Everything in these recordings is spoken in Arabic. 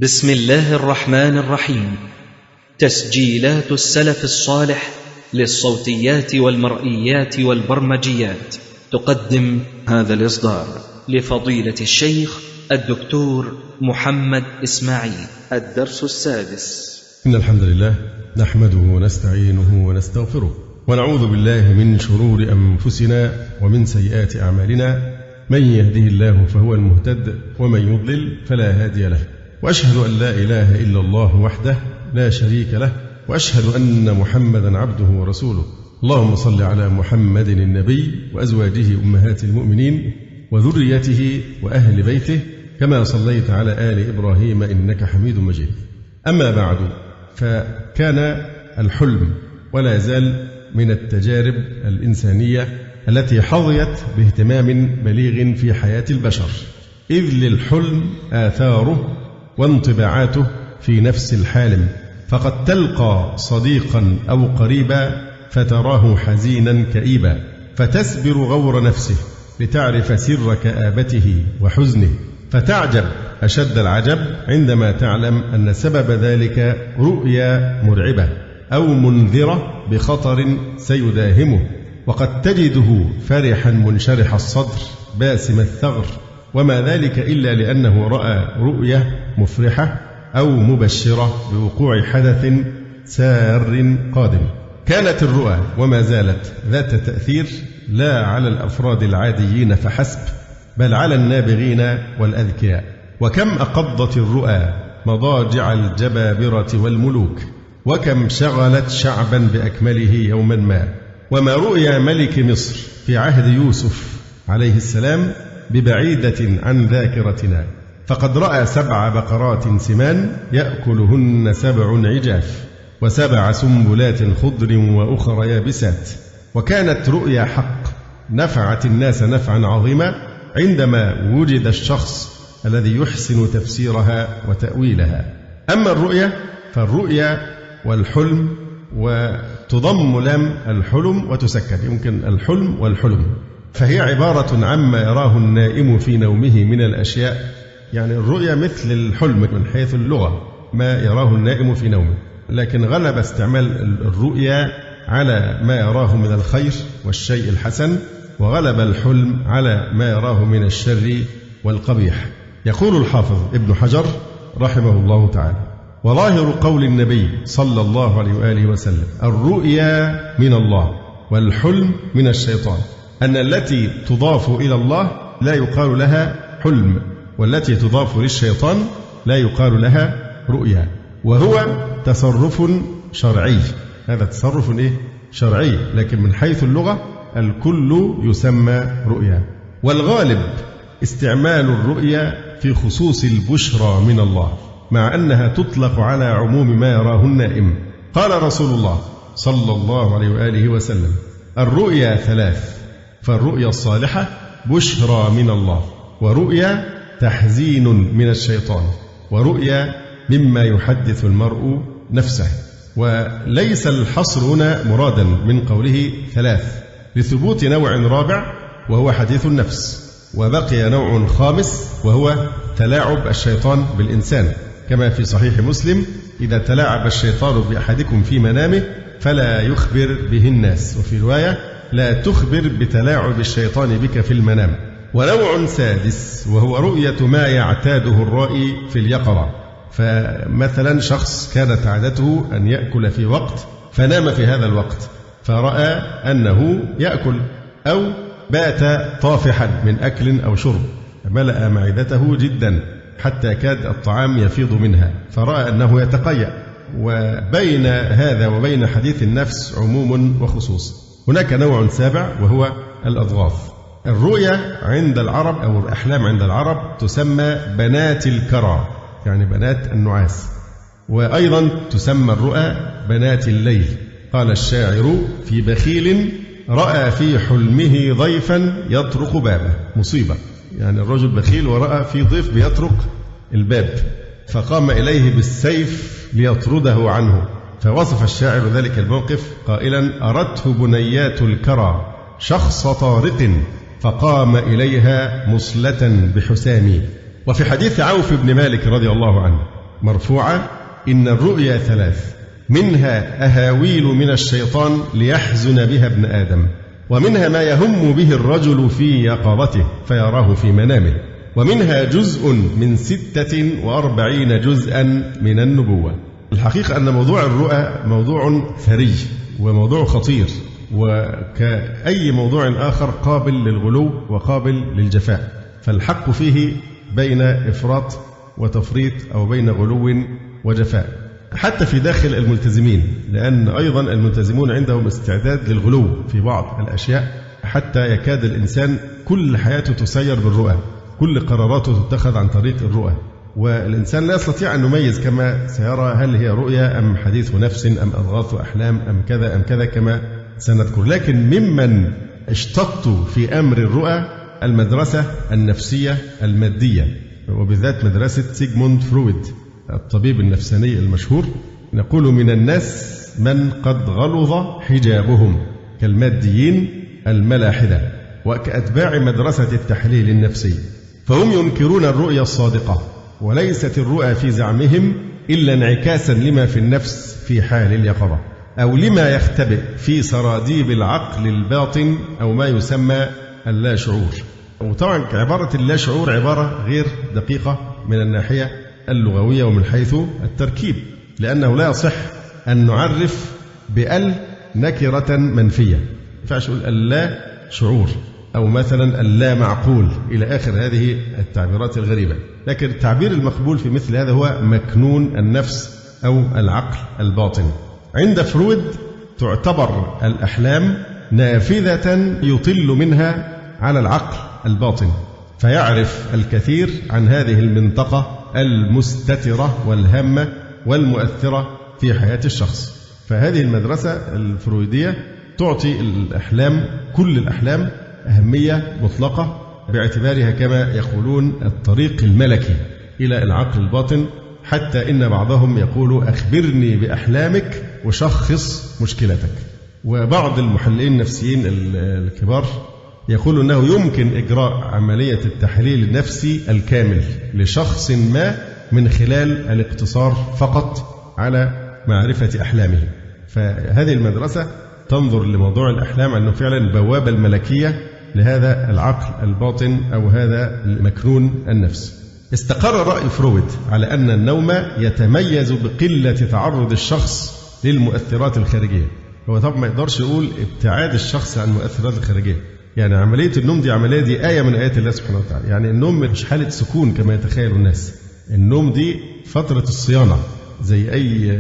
بسم الله الرحمن الرحيم. تسجيلات السلف الصالح للصوتيات والمرئيات والبرمجيات تقدم هذا الإصدار لفضيلة الشيخ الدكتور محمد إسماعيل. الدرس السادس. إن الحمد لله نحمده ونستعينه ونستغفره ونعوذ بالله من شرور أنفسنا ومن سيئات أعمالنا، من يهده الله فهو المهتد ومن يضلل فلا هادي له، وأشهد أن لا إله إلا الله وحده لا شريك له، وأشهد أن محمدا عبده ورسوله. اللهم صل على محمد النبي وأزواجه أمهات المؤمنين وذريته وأهل بيته كما صليت على آل إبراهيم إنك حميد مجيد. أما بعد، فكان الحلم ولا يزال من التجارب الإنسانية التي حظيت باهتمام بليغ في حياة البشر، إذ للحلم آثاره وانطباعاته في نفس الحالم، فقد تلقى صديقا أو قريبا فتراه حزينا كئيبا، فتسبر غور نفسه لتعرف سر كآبته وحزنه، فتعجب أشد العجب عندما تعلم أن سبب ذلك رؤيا مرعبة أو منذرة بخطر سيداهمه، وقد تجده فرحا منشرح الصدر باسم الثغر، وما ذلك إلا لأنه رأى رؤية مفرحة أو مبشرة بوقوع حدث سار قادم. كانت الرؤى وما زالت ذات تأثير لا على الأفراد العاديين فحسب، بل على النابغين والأذكياء. وكم أقضت الرؤى مضاجع الجبابرة والملوك، وكم شغلت شعبا بأكمله يوما ما. وما رؤيا ملك مصر في عهد يوسف عليه السلام ببعيدة عن ذاكرتنا، فقد رأى 7 بقرات سمان يأكلهن 7 عجاف و7 سنبلات خضر وأخر يابسات. وكانت رؤيا حق نفعت الناس نفعا عظيما عندما وجد الشخص الذي يحسن تفسيرها وتأويلها. أما الرؤيا فالرؤيا والحلم، وتضم لام الحلم وتسكن، يمكن الحلم والحلم، فهي عبارة عما يراه النائم في نومه من الأشياء. يعني الرؤيا مثل الحلم من حيث اللغة، ما يراه النائم في نومه، لكن غلب استعمال الرؤيا على ما يراه من الخير والشيء الحسن، وغلب الحلم على ما يراه من الشر والقبيح. يقول الحافظ ابن حجر رحمه الله تعالى: وظاهر قول النبي صلى الله عليه وآله وسلم الرؤيا من الله والحلم من الشيطان، أن التي تضاف إلى الله لا يقال لها حلم، والتي تضاف للشيطان لا يقال لها رؤيا، وهو تصرف شرعي. هذا تصرف شرعي، لكن من حيث اللغة الكل يسمى رؤيا. والغالب استعمال الرؤيا في خصوص البشرى من الله، مع أنها تطلق على عموم ما يراه النائم. قال رسول الله صلى الله عليه وآله وسلم: الرؤيا 3، فالرؤيا الصالحة بشرى من الله، ورؤيا تحزين من الشيطان، ورؤيا مما يحدث المرء نفسه. وليس الحصر هنا مرادا من قوله 3، لثبوت نوع رابع وهو حديث النفس، وبقي نوع خامس وهو تلاعب الشيطان بالإنسان، كما في صحيح مسلم: إذا تلاعب الشيطان بأحدكم في منامه فلا يخبر به الناس، وفي رواية: لا تخبر بتلاعب الشيطان بك في المنام. ونوع سادس وهو رؤية ما يعتاده الرائي في اليقظة، فمثلا شخص كانت عادته أن يأكل في وقت فنام في هذا الوقت فرأى أنه يأكل، أو بات طافحا من أكل أو شرب ملأ معدته جدا حتى كاد الطعام يفيض منها فرأى أنه يتقيأ. وبين هذا وبين حديث النفس عموم وخصوص. هناك نوع سابع وهو الأضغاث. الرؤيا عند العرب أو الأحلام عند العرب تسمى بنات الكرى، يعني بنات النعاس، وأيضا تسمى الرؤى بنات الليل. قال الشاعر في بخيل: رأى في حلمه ضيفا يطرق بابه. مصيبة، يعني الرجل بخيل ورأى في ضيف بيطرق الباب، فقام إليه بالسيف ليطرده عنه، فوصف الشاعر ذلك الموقف قائلا: أردته بنيات الكرى شخص طارق، فقام إليها مصلة بحسامي. وفي حديث عوف بن مالك رضي الله عنه مرفوعة: إن الرؤيا 3، منها أهاويل من الشيطان ليحزن بها ابن آدم، ومنها ما يهم به الرجل في يقظته فيراه في منامه، ومنها جزء من 46 جزءا من النبوة. الحقيقة أن موضوع الرؤى موضوع ثري وموضوع خطير، وكأي موضوع آخر قابل للغلو وقابل للجفاء، فالحق فيه بين إفراط وتفريط أو بين غلو وجفاء، حتى في داخل الملتزمين، لأن أيضا الملتزمون عندهم استعداد للغلو في بعض الأشياء، حتى يكاد الإنسان كل حياته تسير بالرؤى، كل قراراته تتخذ عن طريق الرؤى، والإنسان لا يستطيع أن يميز كما سيرى هل هي رؤيا أم حديث نفس أم أضغاث أحلام أم كذا أم كذا كما سنذكر. لكن ممن اشتطوا في أمر الرؤى المدرسة النفسية المادية، وبالذات مدرسة سيغموند فرويد الطبيب النفساني المشهور. نقول: من الناس من قد غلظ حجابهم كالماديين الملاحدة وكأتباع مدرسة التحليل النفسي، فهم ينكرون الرؤيا الصادقة، وليست الرؤى في زعمهم إلا انعكاسا لما في النفس في حال اليقظة، أو لما يختبئ في سراديب العقل الباطن، أو ما يسمى اللا شعور. وطبعا عبارة اللا شعور عبارة غير دقيقة من الناحية اللغوية ومن حيث التركيب، لأنه لا يصح أن نعرف بأل نكرة منفية. ما ينفعش نقول اللا شعور أو مثلا اللا معقول إلى آخر هذه التعبيرات الغريبة، لكن التعبير المقبول في مثل هذا هو مكنون النفس أو العقل الباطن. عند فرويد تعتبر الأحلام نافذة يطل منها على العقل الباطن، فيعرف الكثير عن هذه المنطقة المستترة والهامة والمؤثرة في حياة الشخص. فهذه المدرسة الفرويدية تعطي الأحلام، كل الأحلام، أهمية مطلقة باعتبارها كما يقولون الطريق الملكي إلى العقل الباطن، حتى إن بعضهم يقول: أخبرني بأحلامك وشخص مشكلتك. وبعض المحللين النفسيين الكبار يقول أنه يمكن إجراء عملية التحليل النفسي الكامل لشخص ما من خلال الاقتصار فقط على معرفة أحلامه. فهذه المدرسة تنظر لموضوع الأحلام أنه فعلا بوابة الملكية لهذا العقل الباطن أو هذا المكنون النفس. استقر رأي فرويد على أن النوم يتميز بقلة تعرض الشخص للمؤثرات الخارجية. هو طبعا ما يقدرش يقول ابتعاد الشخص عن المؤثرات الخارجية، يعني عملية النوم دي عملية دي آية من آيات الله سبحانه وتعالى. يعني النوم مش حالة سكون كما يتخيل الناس، النوم دي فترة الصيانة، زي أي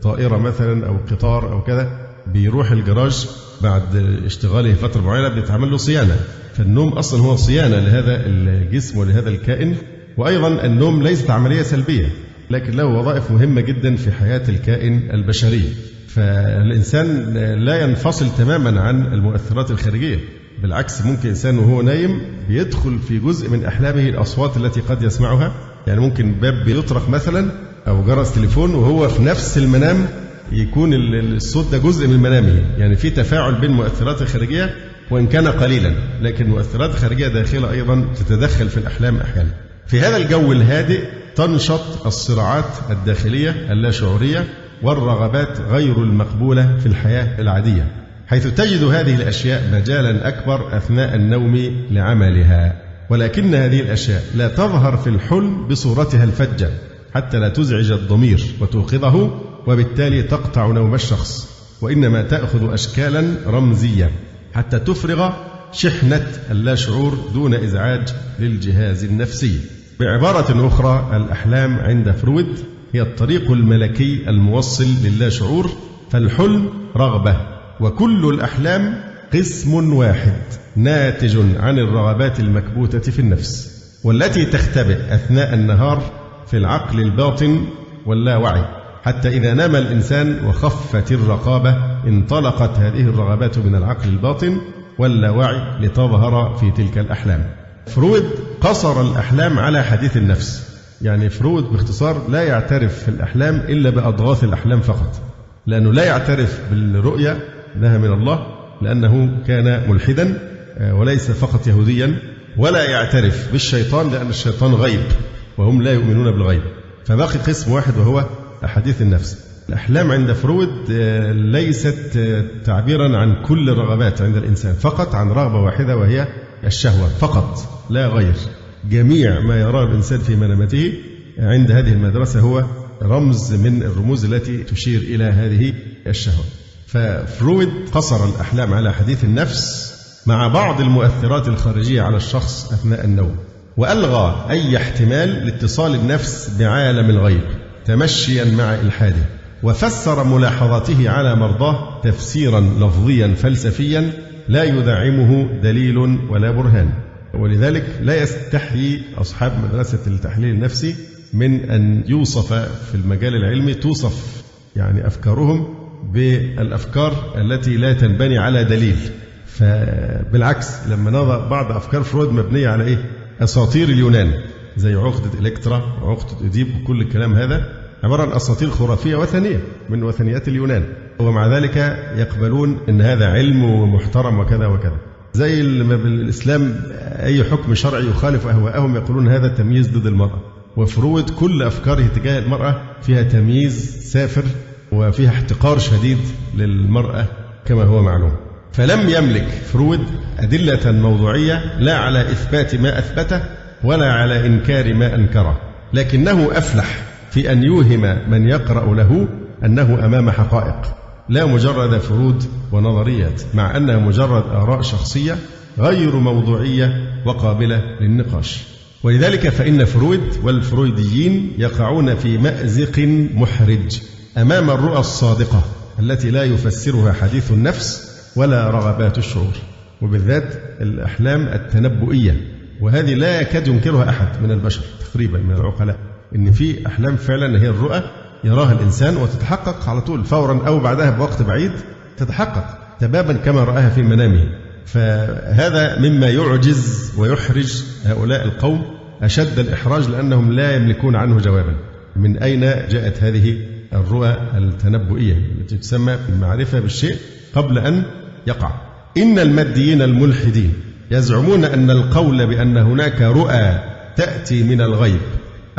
طائرة مثلا أو قطار أو كذا بيروح الجراج بعد اشتغاله فترة معينة بيتعمل له صيانة، فالنوم أصلا هو صيانة لهذا الجسم ولهذا الكائن. وأيضا النوم ليست عملية سلبية، لكن له وظائف مهمة جدا في حياة الكائن البشري. فالإنسان لا ينفصل تماما عن المؤثرات الخارجية، بالعكس ممكن إنسان وهو نايم بيدخل في جزء من أحلامه الأصوات التي قد يسمعها. يعني ممكن باب بيطرق مثلا أو جرس تليفون وهو في نفس المنام يكون الصوت ده جزء من منامه، يعني في تفاعل بين المؤثرات الخارجية وإن كان قليلا، لكن المؤثرات الخارجية داخلة أيضا تتدخل في الأحلام أحيانا. في هذا الجو الهادئ تنشط الصراعات الداخلية اللاشعورية والرغبات غير المقبولة في الحياة العادية، حيث تجد هذه الأشياء مجالا أكبر أثناء النوم لعملها. ولكن هذه الأشياء لا تظهر في الحلم بصورتها الفجة حتى لا تزعج الضمير وتوقظه، وبالتالي تقطع نوم الشخص، وإنما تأخذ أشكالا رمزية حتى تفرغ شحنة اللاشعور دون إزعاج للجهاز النفسي. بعبارة أخرى، الأحلام عند فرويد هي الطريق الملكي الموصل للاشعور، فالحلم رغبة، وكل الأحلام قسم واحد ناتج عن الرغبات المكبوتة في النفس، والتي تختبئ أثناء النهار في العقل الباطن واللاوعي، حتى إذا نام الإنسان وخفت الرقابة انطلقت هذه الرغبات من العقل الباطن واللاوعي لتظهر في تلك الأحلام. فرويد قصر الأحلام على حديث النفس، يعني فرويد باختصار لا يعترف في الأحلام إلا بأضغاث الأحلام فقط، لأنه لا يعترف بالرؤية أنها من الله لأنه كان ملحدا وليس فقط يهوديا، ولا يعترف بالشيطان لأن الشيطان غيب وهم لا يؤمنون بالغيب. فباقي قسم واحد وهو أحاديث النفس. الأحلام عند فرويد ليست تعبيرا عن كل الرغبات عند الإنسان، فقط عن رغبة واحدة وهي الشهوة فقط لا غير. جميع ما يراه الإنسان في منامته عند هذه المدرسة هو رمز من الرموز التي تشير إلى هذه الشهوة. ففرويد قصر الأحلام على حديث النفس مع بعض المؤثرات الخارجية على الشخص أثناء النوم، وألغى أي احتمال لاتصال النفس بعالم الغيب تمشيا مع إلحاده، وفسر ملاحظاته على مرضاه تفسيرا لفظيا فلسفيا لا يدعمه دليل ولا برهان. ولذلك لا يستحيي أصحاب مدرسة التحليل النفسي من أن يوصف في المجال العلمي، توصف يعني أفكارهم بالأفكار التي لا تنبني على دليل. فبالعكس لما نضع بعض أفكار فرويد مبنية على إيه؟ أساطير اليونان زي عقدة إلكترا وعقدة إديب، وكل الكلام هذا عبارة عن أساطير خرافية وثنية من وثنيات اليونان، ومع ذلك يقبلون أن هذا علم ومحترم وكذا وكذا. زي الإسلام أي حكم شرعي يخالف أهواءهم يقولون هذا تمييز ضد المرأة، وفرويد كل أفكاره تجاه المرأة فيها تمييز سافر وفيها احتقار شديد للمرأة كما هو معلوم. فلم يملك فرويد أدلة موضوعية لا على إثبات ما أثبته ولا على إنكار ما أنكره، لكنه أفلح في أن يوهم من يقرأ له أنه أمام حقائق لا مجرد فروض ونظريات، مع أنها مجرد آراء شخصية غير موضوعية وقابلة للنقاش. ولذلك فإن فرويد والفرويديين يقعون في مأزق محرج أمام الرؤى الصادقة التي لا يفسرها حديث النفس ولا رغبات الشعور، وبالذات الأحلام التنبؤية، وهذه لا يكاد ينكرها أحد من البشر تقريبا من العقلاء، إن في أحلام فعلا هي الرؤى يراها الإنسان وتتحقق على طول فورا أو بعدها بوقت بعيد، تتحقق تماما كما رآها في منامه. فهذا مما يعجز ويحرج هؤلاء القوم أشد الإحراج، لأنهم لا يملكون عنه جوابا. من أين جاءت هذه الرؤى التنبؤية التي تسمى المعرفة بالشيء قبل أن يقع؟ إن الماديين الملحدين يزعمون أن القول بأن هناك رؤى تأتي من الغيب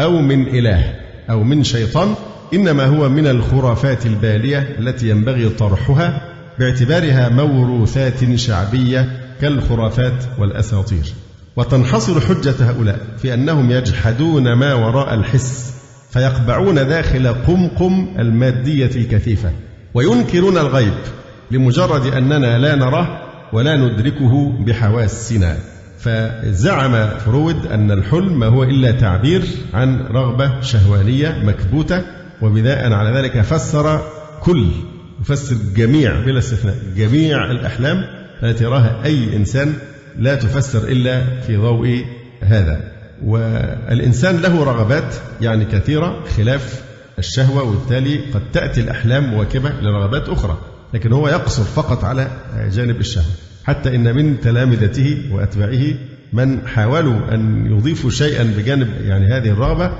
أو من إله أو من شيطان إنما هو من الخرافات البالية التي ينبغي طرحها باعتبارها موروثات شعبية كالخرافات والأساطير. وتنحصر حجة هؤلاء في أنهم يجحدون ما وراء الحس فيقبعون داخل قمقم المادية الكثيفة، وينكرون الغيب لمجرد أننا لا نراه ولا ندركه بحواسنا. فزعم فرويد أن الحلم ما هو إلا تعبير عن رغبة شهوانية مكبوتة، وبناء على ذلك يفسر جميع بلا استثناء جميع الأحلام التي يراها أي إنسان لا تفسر إلا في ضوء هذا. والإنسان له رغبات يعني كثيرة خلاف الشهوة، وبالتالي قد تأتي الأحلام مواكبة لرغبات أخرى، لكن هو يقصر فقط على جانب الشهوة. حتى إن من تلامذته وأتباعه من حاولوا أن يضيفوا شيئا بجانب يعني هذه الرغبة،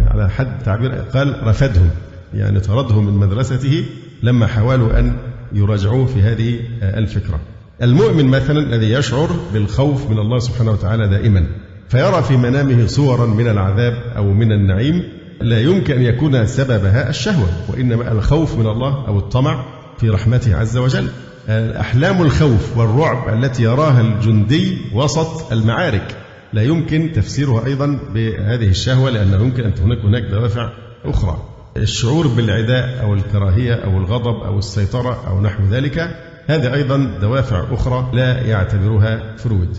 على حد تعبير قال رفدهم، يعني طردهم من مدرسته لما حاولوا أن يراجعوه في هذه الفكرة. المؤمن مثلا الذي يشعر بالخوف من الله سبحانه وتعالى دائما فيرى في منامه صورا من العذاب أو من النعيم، لا يمكن أن يكون سببها الشهوة، وإنما الخوف من الله أو الطمع في رحمته عز وجل. أحلام الخوف والرعب التي يراها الجندي وسط المعارك لا يمكن تفسيرها أيضا بهذه الشهوة، لأنه يمكن أن تكون هناك دوافع أخرى. الشعور بالعداء أو الكراهية أو الغضب أو السيطرة أو نحو ذلك، هذه أيضا دوافع أخرى لا يعتبرها فرويد.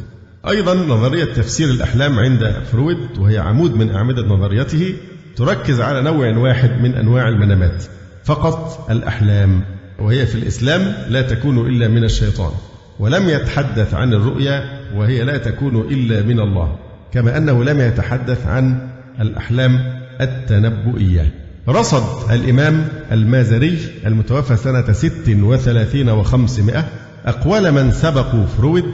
أيضا نظرية تفسير الأحلام عند فرويد، وهي عمود من أعمدة نظريته، تركز على نوع واحد من أنواع المنامات فقط، الأحلام، وهي في الإسلام لا تكون إلا من الشيطان، ولم يتحدث عن الرؤيا وهي لا تكون إلا من الله، كما أنه لم يتحدث عن الأحلام التنبؤية. رصد الإمام المازري المتوفى سنة 36 و500 أقوال من سبقوا فرويد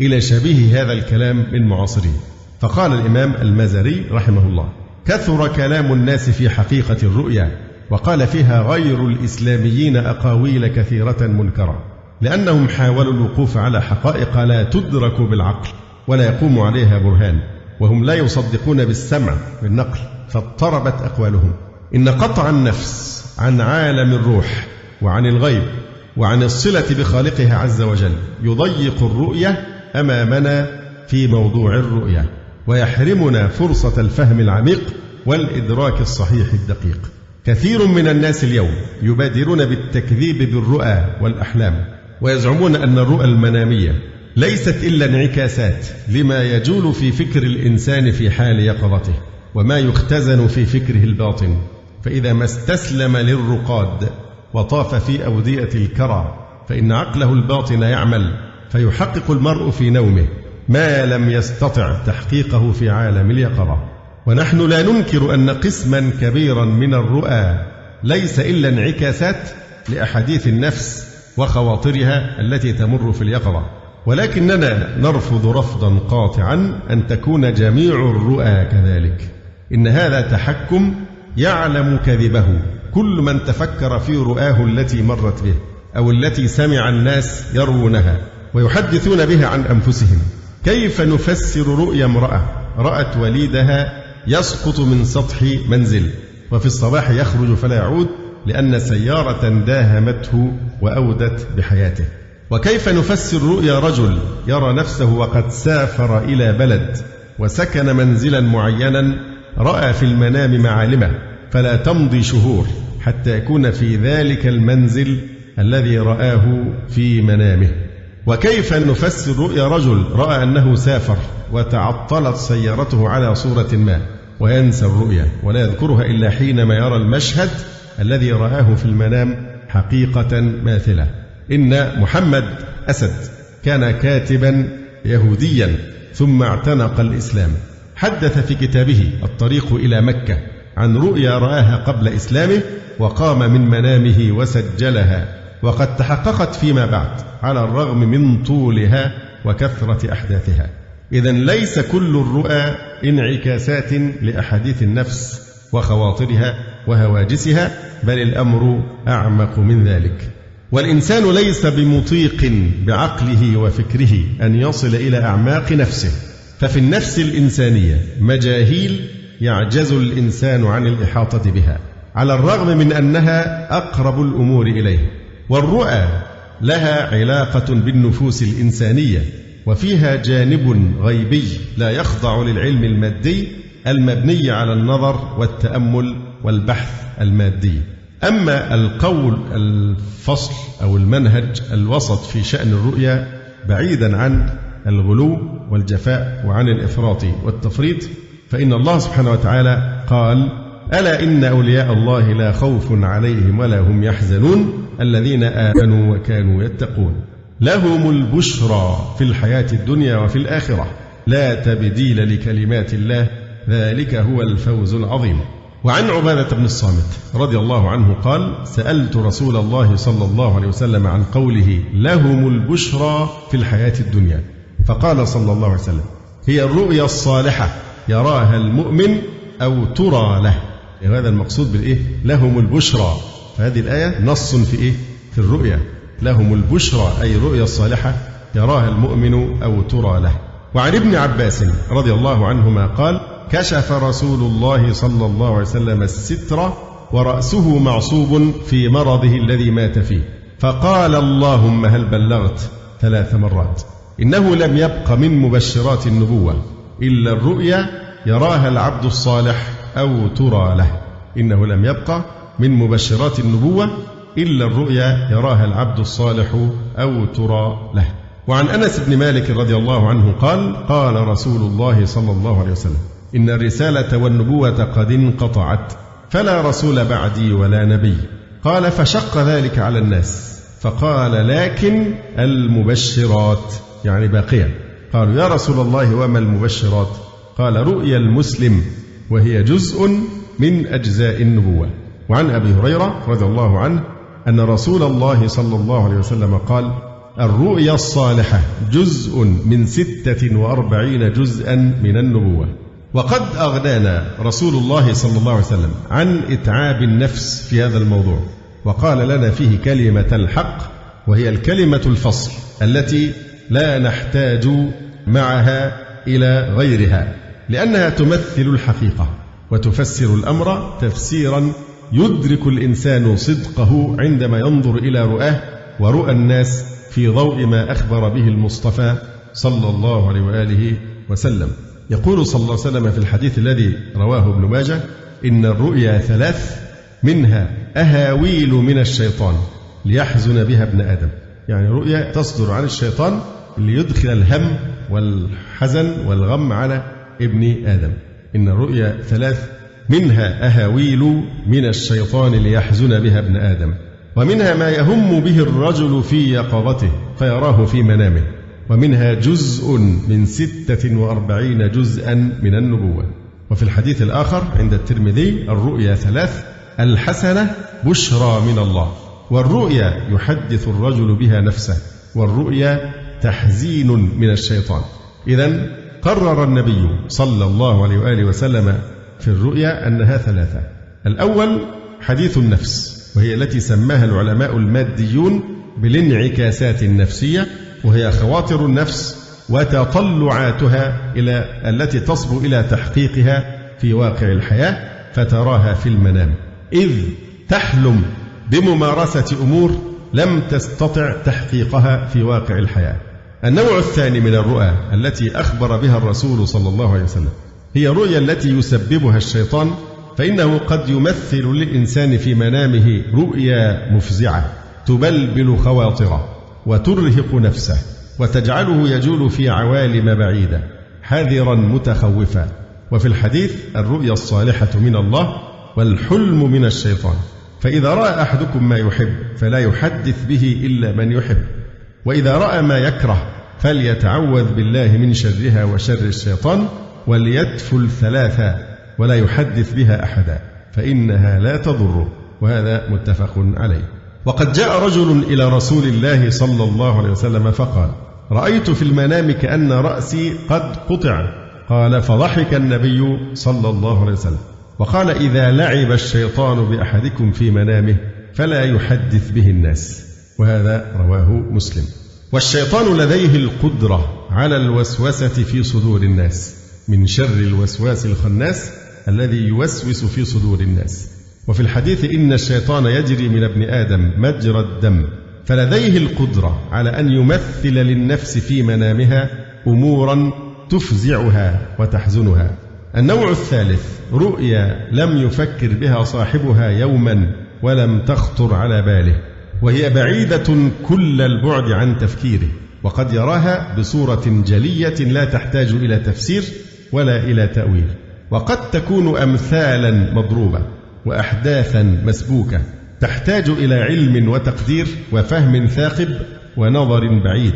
إلى شبيه هذا الكلام من معاصريه. فقال الإمام المازري رحمه الله: كثر كلام الناس في حقيقة الرؤيا، وقال فيها غير الإسلاميين أقاويل كثيرة منكرة، لأنهم حاولوا الوقوف على حقائق لا تدرك بالعقل ولا يقوم عليها برهان، وهم لا يصدقون بالسمع بالنقل، فاضطربت أقوالهم. إن قطع النفس عن عالم الروح وعن الغيب وعن الصلة بخالقها عز وجل يضيق الرؤية أمامنا في موضوع الرؤية، ويحرمنا فرصة الفهم العميق والإدراك الصحيح الدقيق. كثير من الناس اليوم يبادرون بالتكذيب بالرؤى والأحلام، ويزعمون أن الرؤى المنامية ليست إلا انعكاسات لما يجول في فكر الإنسان في حال يقظته وما يختزن في فكره الباطن، فإذا ما استسلم للرقاد وطاف في أودية الكرى فإن عقله الباطن يعمل، فيحقق المرء في نومه ما لم يستطع تحقيقه في عالم اليقظة. ونحن لا ننكر أن قسما كبيرا من الرؤى ليس إلا انعكاسات لأحاديث النفس وخواطرها التي تمر في اليقظة، ولكننا نرفض رفضا قاطعا أن تكون جميع الرؤى كذلك. إن هذا تحكم يعلم كذبه كل من تفكر في رؤاه التي مرت به أو التي سمع الناس يروونها ويحدثون بها عن أنفسهم. كيف نفسر رؤيا امرأة رأت وليدها يسقط من سطح منزل وفي الصباح يخرج فلا يعود لأن سيارة داهمته وأودت بحياته؟ وكيف نفسر رؤيا رجل يرى نفسه وقد سافر إلى بلد وسكن منزلا معينا رأى في المنام معالمه فلا تمضي شهور حتى يكون في ذلك المنزل الذي رآه في منامه؟ وكيف نفسر رؤيا رجل رأى أنه سافر وتعطلت سيارته على صورة ما وينسى الرؤيا ولا يذكرها إلا حينما يرى المشهد الذي رآه في المنام حقيقة ماثلة؟ إن محمد أسد كان كاتبا يهوديا ثم اعتنق الإسلام، حدث في كتابه الطريق إلى مكة عن رؤيا رآها قبل إسلامه وقام من منامه وسجلها، وقد تحققت فيما بعد على الرغم من طولها وكثرة أحداثها. إذن ليس كل الرؤى انعكاسات لأحاديث النفس وخواطرها وهواجسها، بل الأمر أعمق من ذلك. والإنسان ليس بمطيق بعقله وفكره أن يصل إلى أعماق نفسه، ففي النفس الإنسانية مجاهيل يعجز الإنسان عن الإحاطة بها على الرغم من أنها أقرب الأمور إليه. والرؤى لها علاقة بالنفوس الإنسانية وفيها جانب غيبي لا يخضع للعلم المادي المبني على النظر والتأمل والبحث المادي. أما القول الفصل أو المنهج الوسط في شأن الرؤيا بعيدا عن الغلو والجفاء وعن الإفراط والتفريط، فإن الله سبحانه وتعالى قال: ألا إن أولياء الله لا خوف عليهم ولا هم يحزنون الذين آمنوا وكانوا يتقون لهم البشرى في الحياة الدنيا وفي الآخرة لا تبديل لكلمات الله ذلك هو الفوز العظيم. وعن عبادة بن الصامت رضي الله عنه قال: سألت رسول الله صلى الله عليه وسلم عن قوله لهم البشرى في الحياة الدنيا، فقال صلى الله عليه وسلم: هي الرؤيا الصالحة يراها المؤمن أو ترى له. هذا المقصود بالإيه؟ لهم البشرى. فهذه الآية نص في إيه؟ في الرؤيا. لهم البشرى أي رؤيا الصالحة يراها المؤمن أو ترى له. وعن ابن عباس رضي الله عنهما قال: كشف رسول الله صلى الله عليه وسلم الستر ورأسه معصوب في مرضه الذي مات فيه، فقال: اللهم هل بلغت 3 مرات. إنه لم يبق من مبشرات النبوة إلا الرؤيا يراها العبد الصالح أو ترى له. إنه لم يبق من مبشرات النبوة إلا الرؤيا يراها العبد الصالح أو ترى له. وعن أنس بن مالك رضي الله عنه قال: قال رسول الله صلى الله عليه وسلم: إن الرسالة والنبوة قد انقطعت فلا رسول بعدي ولا نبي. قال: فشق ذلك على الناس، فقال: لكن المبشرات يعني باقية. قالوا: يا رسول الله وما المبشرات؟ قال: رؤيا المسلم وهي جزء من أجزاء النبوة. وعن أبي هريرة رضي الله عنه أن رسول الله صلى الله عليه وسلم قال: الرؤيا الصالحة جزء من 46 جزءا من النبوة. وقد أغنانا رسول الله صلى الله عليه وسلم عن إتعاب النفس في هذا الموضوع، وقال لنا فيه كلمة الحق، وهي الكلمة الفصل التي لا نحتاج معها إلى غيرها، لأنها تمثل الحقيقة. وتفسر الأمر تفسيرا يدرك الإنسان صدقه عندما ينظر إلى رؤاه ورؤى الناس في ضوء ما أخبر به المصطفى صلى الله عليه وآله وسلم. يقول صلى الله عليه وسلم في الحديث الذي رواه ابن ماجه: إن الرؤيا 3 منها أهاويل من الشيطان ليحزن بها ابن آدم. يعني رؤيا تصدر عن الشيطان ليدخل الهم والحزن والغم على ابن آدم. إن الرؤيا 3 منها أهاويل من الشيطان ليحزن بها ابن آدم، ومنها ما يهم به الرجل في يقظته فيراه في منامه، ومنها جزء من 46 جزءا من النبوة. وفي الحديث الآخر عند الترمذي: الرؤيا 3 الحسنة بشرى من الله، والرؤيا يحدث الرجل بها نفسه، والرؤيا تحزين من الشيطان. إذن قرر النبي صلى الله عليه وآله وسلم في الرؤيا أنها 3. الأول حديث النفس، وهي التي سماها العلماء الماديون بالانعكاسات النفسية، وهي خواطر النفس وتطلعاتها التي تصبو إلى تحقيقها في واقع الحياة فتراها في المنام، إذ تحلم بممارسة أمور لم تستطع تحقيقها في واقع الحياة. النوع الثاني من الرؤى التي أخبر بها الرسول صلى الله عليه وسلم هي الرؤيا التي يسببها الشيطان، فإنه قد يمثل للإنسان في منامه رؤيا مفزعة تبلبل خواطره وترهق نفسه وتجعله يجول في عوالم بعيدة حذرا متخوفا. وفي الحديث: الرؤيا الصالحة من الله والحلم من الشيطان، فإذا رأى أحدكم ما يحب فلا يحدث به إلا من يحب، وإذا رأى ما يكره فليتعوذ بالله من شرها وشر الشيطان، وليتفل 3 ولا يحدث بها أحدا فإنها لا تضره. وهذا متفق عليه. وقد جاء رجل إلى رسول الله صلى الله عليه وسلم فقال: رأيت في المنام كأن رأسي قد قطع. قال: فضحك النبي صلى الله عليه وسلم وقال: إذا لعب الشيطان بأحدكم في منامه فلا يحدث به الناس. وهذا رواه مسلم. والشيطان لديه القدرة على الوسوسة في صدور الناس من شر الوسواس الخناس الذي يوسوس في صدور الناس. وفي الحديث: إن الشيطان يجري من ابن آدم مجرى الدم، فلديه القدرة على أن يمثل للنفس في منامها أمورا تفزعها وتحزنها. النوع الثالث رؤيا لم يفكر بها صاحبها يوما ولم تخطر على باله، وهي بعيدة كل البعد عن تفكيره، وقد يراها بصورة جلية لا تحتاج إلى تفسير ولا إلى تأويل، وقد تكون أمثالا مضروبة وأحداثا مسبوكة تحتاج إلى علم وتقدير وفهم ثاقب ونظر بعيد.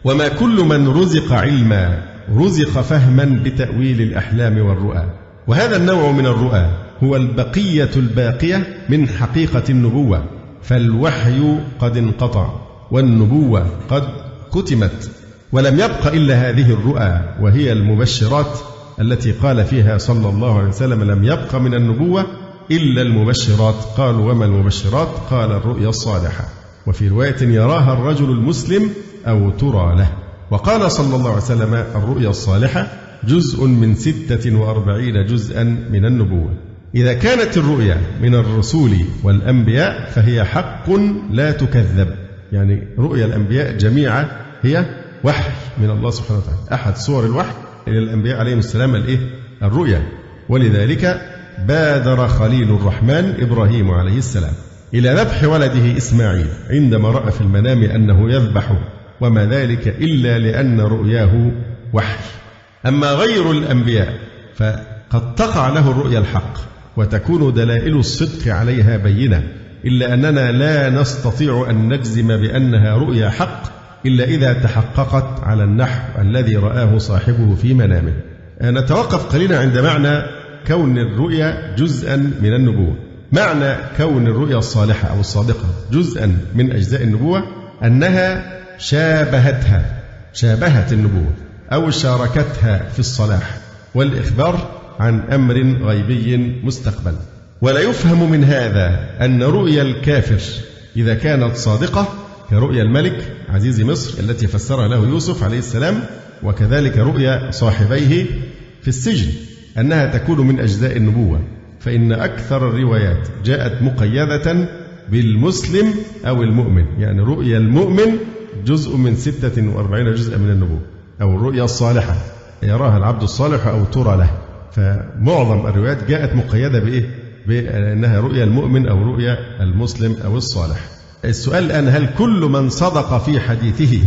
وما كل من رزق علما رزق فهما بتأويل الأحلام والرؤى. وهذا النوع من الرؤى هو البقية الباقية من حقيقة النبوة، فالوحي قد انقطع والنبوة قد ختمت، ولم يبق إلا هذه الرؤى وهي المبشرات التي قال فيها صلى الله عليه وسلم: لم يبق من النبوة إلا المبشرات. قالوا: وما المبشرات؟ قال: الرؤيا الصالحة. وفي رواية: يراها الرجل المسلم أو ترى له. وقال صلى الله عليه وسلم: الرؤيا الصالحة جزء من 46 جزءا من النبوة. إذا كانت الرؤيا من الرسول والأنبياء فهي حق لا تكذب، يعني رؤيا الأنبياء جميعا هي وحي من الله سبحانه وتعالى. أحد صور الوحي إلى الأنبياء عليهم السلام الرؤيا. ولذلك بادر خليل الرحمن إبراهيم عليه السلام إلى ذبح ولده إسماعيل عندما رأى في المنام أنه يذبحه، وما ذلك إلا لأن رؤياه وحي. أما غير الأنبياء فقد تقع له الرؤيا الحق وتكون دلائل الصدق عليها بينة، إلا أننا لا نستطيع أن نجزم بأنها رؤيا حق إلا إذا تحققت على النحو الذي رآه صاحبه في منامه. نتوقف قليلا عند معنى كون الرؤيا جزءا من النبوة. معنى كون الرؤيا الصالحة أو الصادقة جزءا من أجزاء النبوة أنها شابهت النبوة أو شاركتها في الصلاح والإخبار عن أمر غيبي مستقبل. ولا يفهم من هذا أن رؤيا الكافر إذا كانت صادقة كرؤيا الملك عزيز مصر التي فسرها له يوسف عليه السلام، وكذلك رؤيا صاحبيه في السجن أنها تكون من أجزاء النبوة، فإن أكثر الروايات جاءت مقيدة بالمسلم أو المؤمن، يعني رؤيا المؤمن جزء من 46 جزءا من النبوة، أو الرؤيا الصالحة يراها العبد الصالح أو ترى له. فمعظم الروايات جاءت مقيدة بإيه؟ بأنها رؤيا المؤمن أو رؤيا المسلم أو الصالح. السؤال الآن: هل كل من صدق في حديثه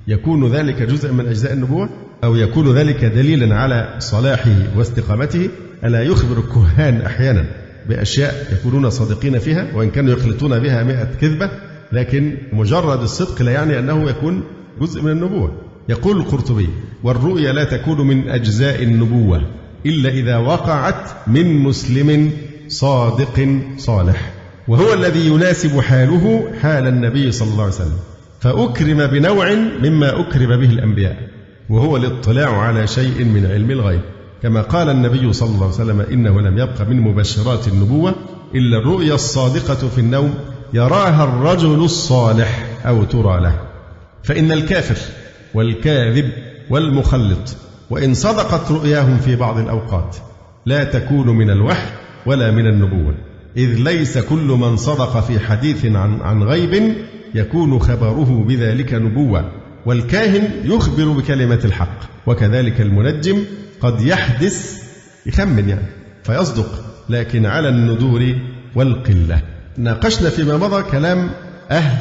يكون ذلك جزء من أجزاء النبوة، أو يكون ذلك دليلا على صلاحه واستقامته؟ ألا يخبر الكهان أحيانا بأشياء يكونون صادقين فيها وإن كانوا يخلطون بها 100 كذبة، لكن مجرد الصدق لا يعني أنه يكون جزء من النبوة. يقول القرطبي: والرؤيا لا تكون من أجزاء النبوة إلا إذا وقعت من مسلم صادق صالح، وهو الذي يناسب حاله حال النبي صلى الله عليه وسلم، فأكرم بنوع مما أكرم به الأنبياء، وهو الاطلاع على شيء من علم الغيب، كما قال النبي صلى الله عليه وسلم: إنه لم يبق من مبشرات النبوة إلا الرؤيا الصادقة في النوم يراها الرجل الصالح أو ترى له. فإن الكافر والكاذب والمخلط وإن صدقت رؤياهم في بعض الأوقات لا تكون من الوحي ولا من النبوة، إذ ليس كل من صدق في حديث عن غيب يكون خبره بذلك نبوة، والكاهن يخبر بكلمة الحق، وكذلك المنجم قد يحدث يخمن يعني فيصدق، لكن على الندور والقلة. ناقشنا فيما مضى كلام أهل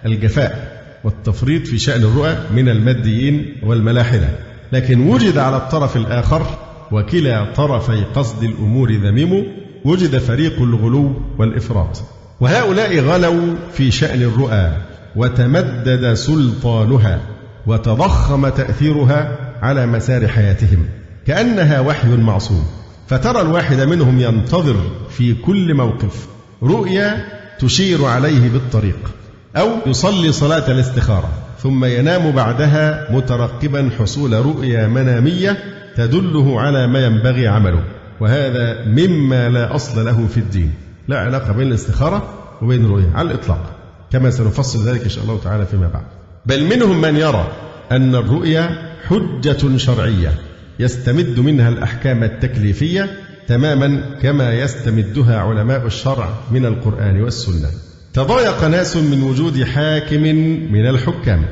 الجفاء والتفريط في شأن الرؤى من الماديين والملاحدة، لكن وجد على الطرف الآخر وكلا طرفي قصد الأمور ذميم، وجد فريق الغلو والإفراط، وهؤلاء غلوا في شأن الرؤى وتمدد سلطانها وتضخم تأثيرها على مسار حياتهم كأنها وحي معصوم، فترى الواحد منهم ينتظر في كل موقف رؤيا تشير عليه بالطريق، أو يصلي صلاة الاستخارة ثم ينام بعدها مترقبا حصول رؤيا منامية تدله على ما ينبغي عمله، وهذا مما لا أصل له في الدين، لا علاقة بين الاستخارة وبين الرؤيا على الإطلاق، كما سنفصل ذلك إن شاء الله تعالى فيما بعد. بل منهم من يرى أن الرؤيا حجة شرعية يستمد منها الأحكام التكليفية تماما كما يستمدها علماء الشرع من القرآن والسنة. تضايق ناس من وجود حاكم من الحكام،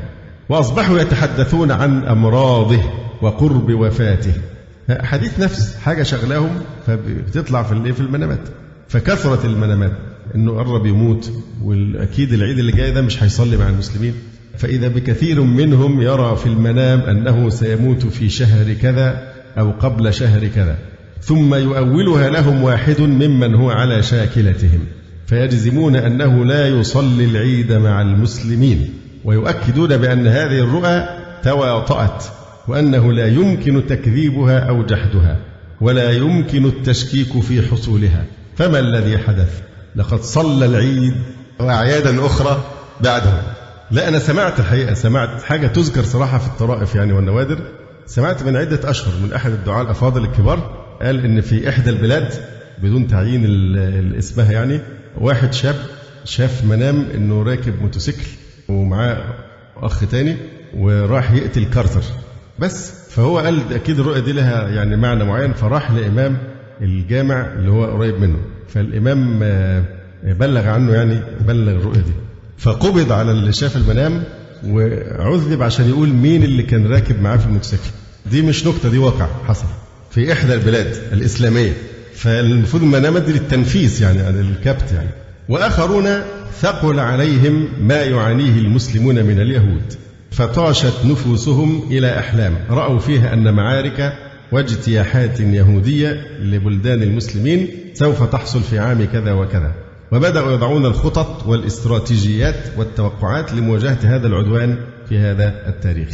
وأصبحوا يتحدثون عن أمراضه وقرب وفاته، حديث نفس حاجة شغلاهم فبتطلع في المنامات، فكثرت المنامات إنه قرب يموت، والأكيد العيد اللي جاي ده مش هيصلي مع المسلمين، فإذا بكثير منهم يرى في المنام أنه سيموت في شهر كذا أو قبل شهر كذا، ثم يؤولها لهم واحد ممن هو على شاكلتهم، فيجزمون أنه لا يصلي العيد مع المسلمين، ويؤكدون بأن هذه الرؤى تواطأت، وأنه لا يمكن تكذيبها أو جحدها، ولا يمكن التشكيك في حصولها. فما الذي حدث؟ لقد صلى العيد وأعيادا أخرى بعده. لا، أنا سمعت حاجة تذكر صراحة في الطرائف يعني والنوادر، سمعت من عدة أشهر من أحد الدعاة الأفاضل الكبار قال إن في إحدى البلاد بدون تعيين اسمها يعني، واحد شاب شاف منام إنه راكب موتوسيكل ومعاه أخ تاني وراح يقتل كارتر بس، فهو قال أكيد الرؤية دي لها يعني معنى معين، فراح لإمام الجامع اللي هو قريب منه، فالإمام بلغ عنه يعني بلغ الرؤية دي، فقبض على اللي شاف المنام وعذب عشان يقول مين اللي كان راكب معاه في الموتوسيكل. دي مش نكتة، دي واقع حصل في إحدى البلاد الإسلامية، فالمفروض المنامات دي للتنفيس يعني عن الكبت يعني. وآخرون ثقل عليهم ما يعانيه المسلمون من اليهود، فطاشت نفوسهم إلى أحلام رأوا فيها أن معارك واجتياحات يهودية لبلدان المسلمين سوف تحصل في عام كذا وكذا، وبدأوا يضعون الخطط والاستراتيجيات والتوقعات لمواجهة هذا العدوان في هذا التاريخ.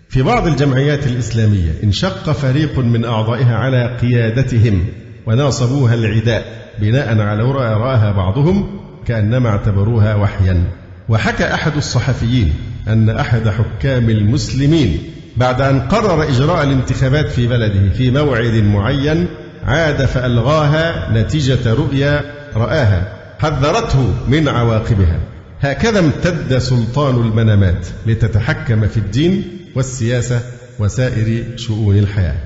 في بعض الجمعيات الإسلامية انشق فريق من أعضائها على قيادتهم وناصبوها العداء بناء على رؤى رآها بعضهم كأنما اعتبروها وحيا. وحكى أحد الصحفيين أن أحد حكام المسلمين بعد أن قرر إجراء الانتخابات في بلده في موعد معين عاد فألغاها نتيجة رؤيا رآها حذرته من عواقبها. هكذا امتد سلطان المنامات لتتحكم في الدين والسياسة وسائر شؤون الحياة.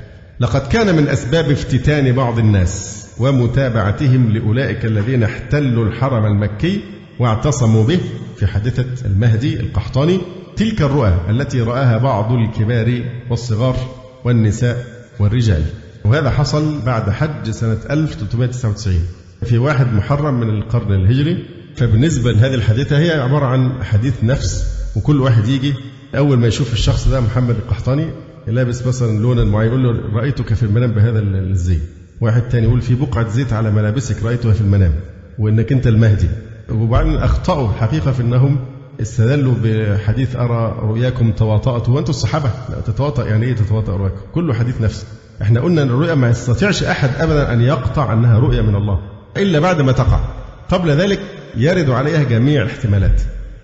لقد كان من أسباب افتتان بعض الناس ومتابعتهم لأولئك الذين احتلوا الحرم المكي واعتصموا به في حادثة المهدي القحطاني تلك الرؤى التي رآها بعض الكبار والصغار والنساء والرجال. وهذا حصل بعد حج سنة 1399 في 1 محرم من القرن الهجري. فبالنسبة لهذه الحادثة هي عبارة عن حديث نفس، وكل واحد يجي أول ما يشوف الشخص ده محمد القحطاني لابس مثلا لونا معين يقول له رأيتك في المنام بهذا الزي. واحد تاني يقول في بقعة زيت على ملابسك رأيتها في المنام وإنك أنت المهدي. وبعدين أخطأوا الحقيقة في أنهم استدلوا بحديث أرى رؤياكم تواطأت، وأنتم الصحابة لا تتواطأ، يعني إيه تتواطأ رؤياكم؟ كله حديث نفس. إحنا قلنا أن الرؤيا ما يستطيعش أحد أبدا أن يقطع أنها رؤيا من الله إلا بعد ما تقع. قبل ذلك يرد عليها جميع الاحتمالات،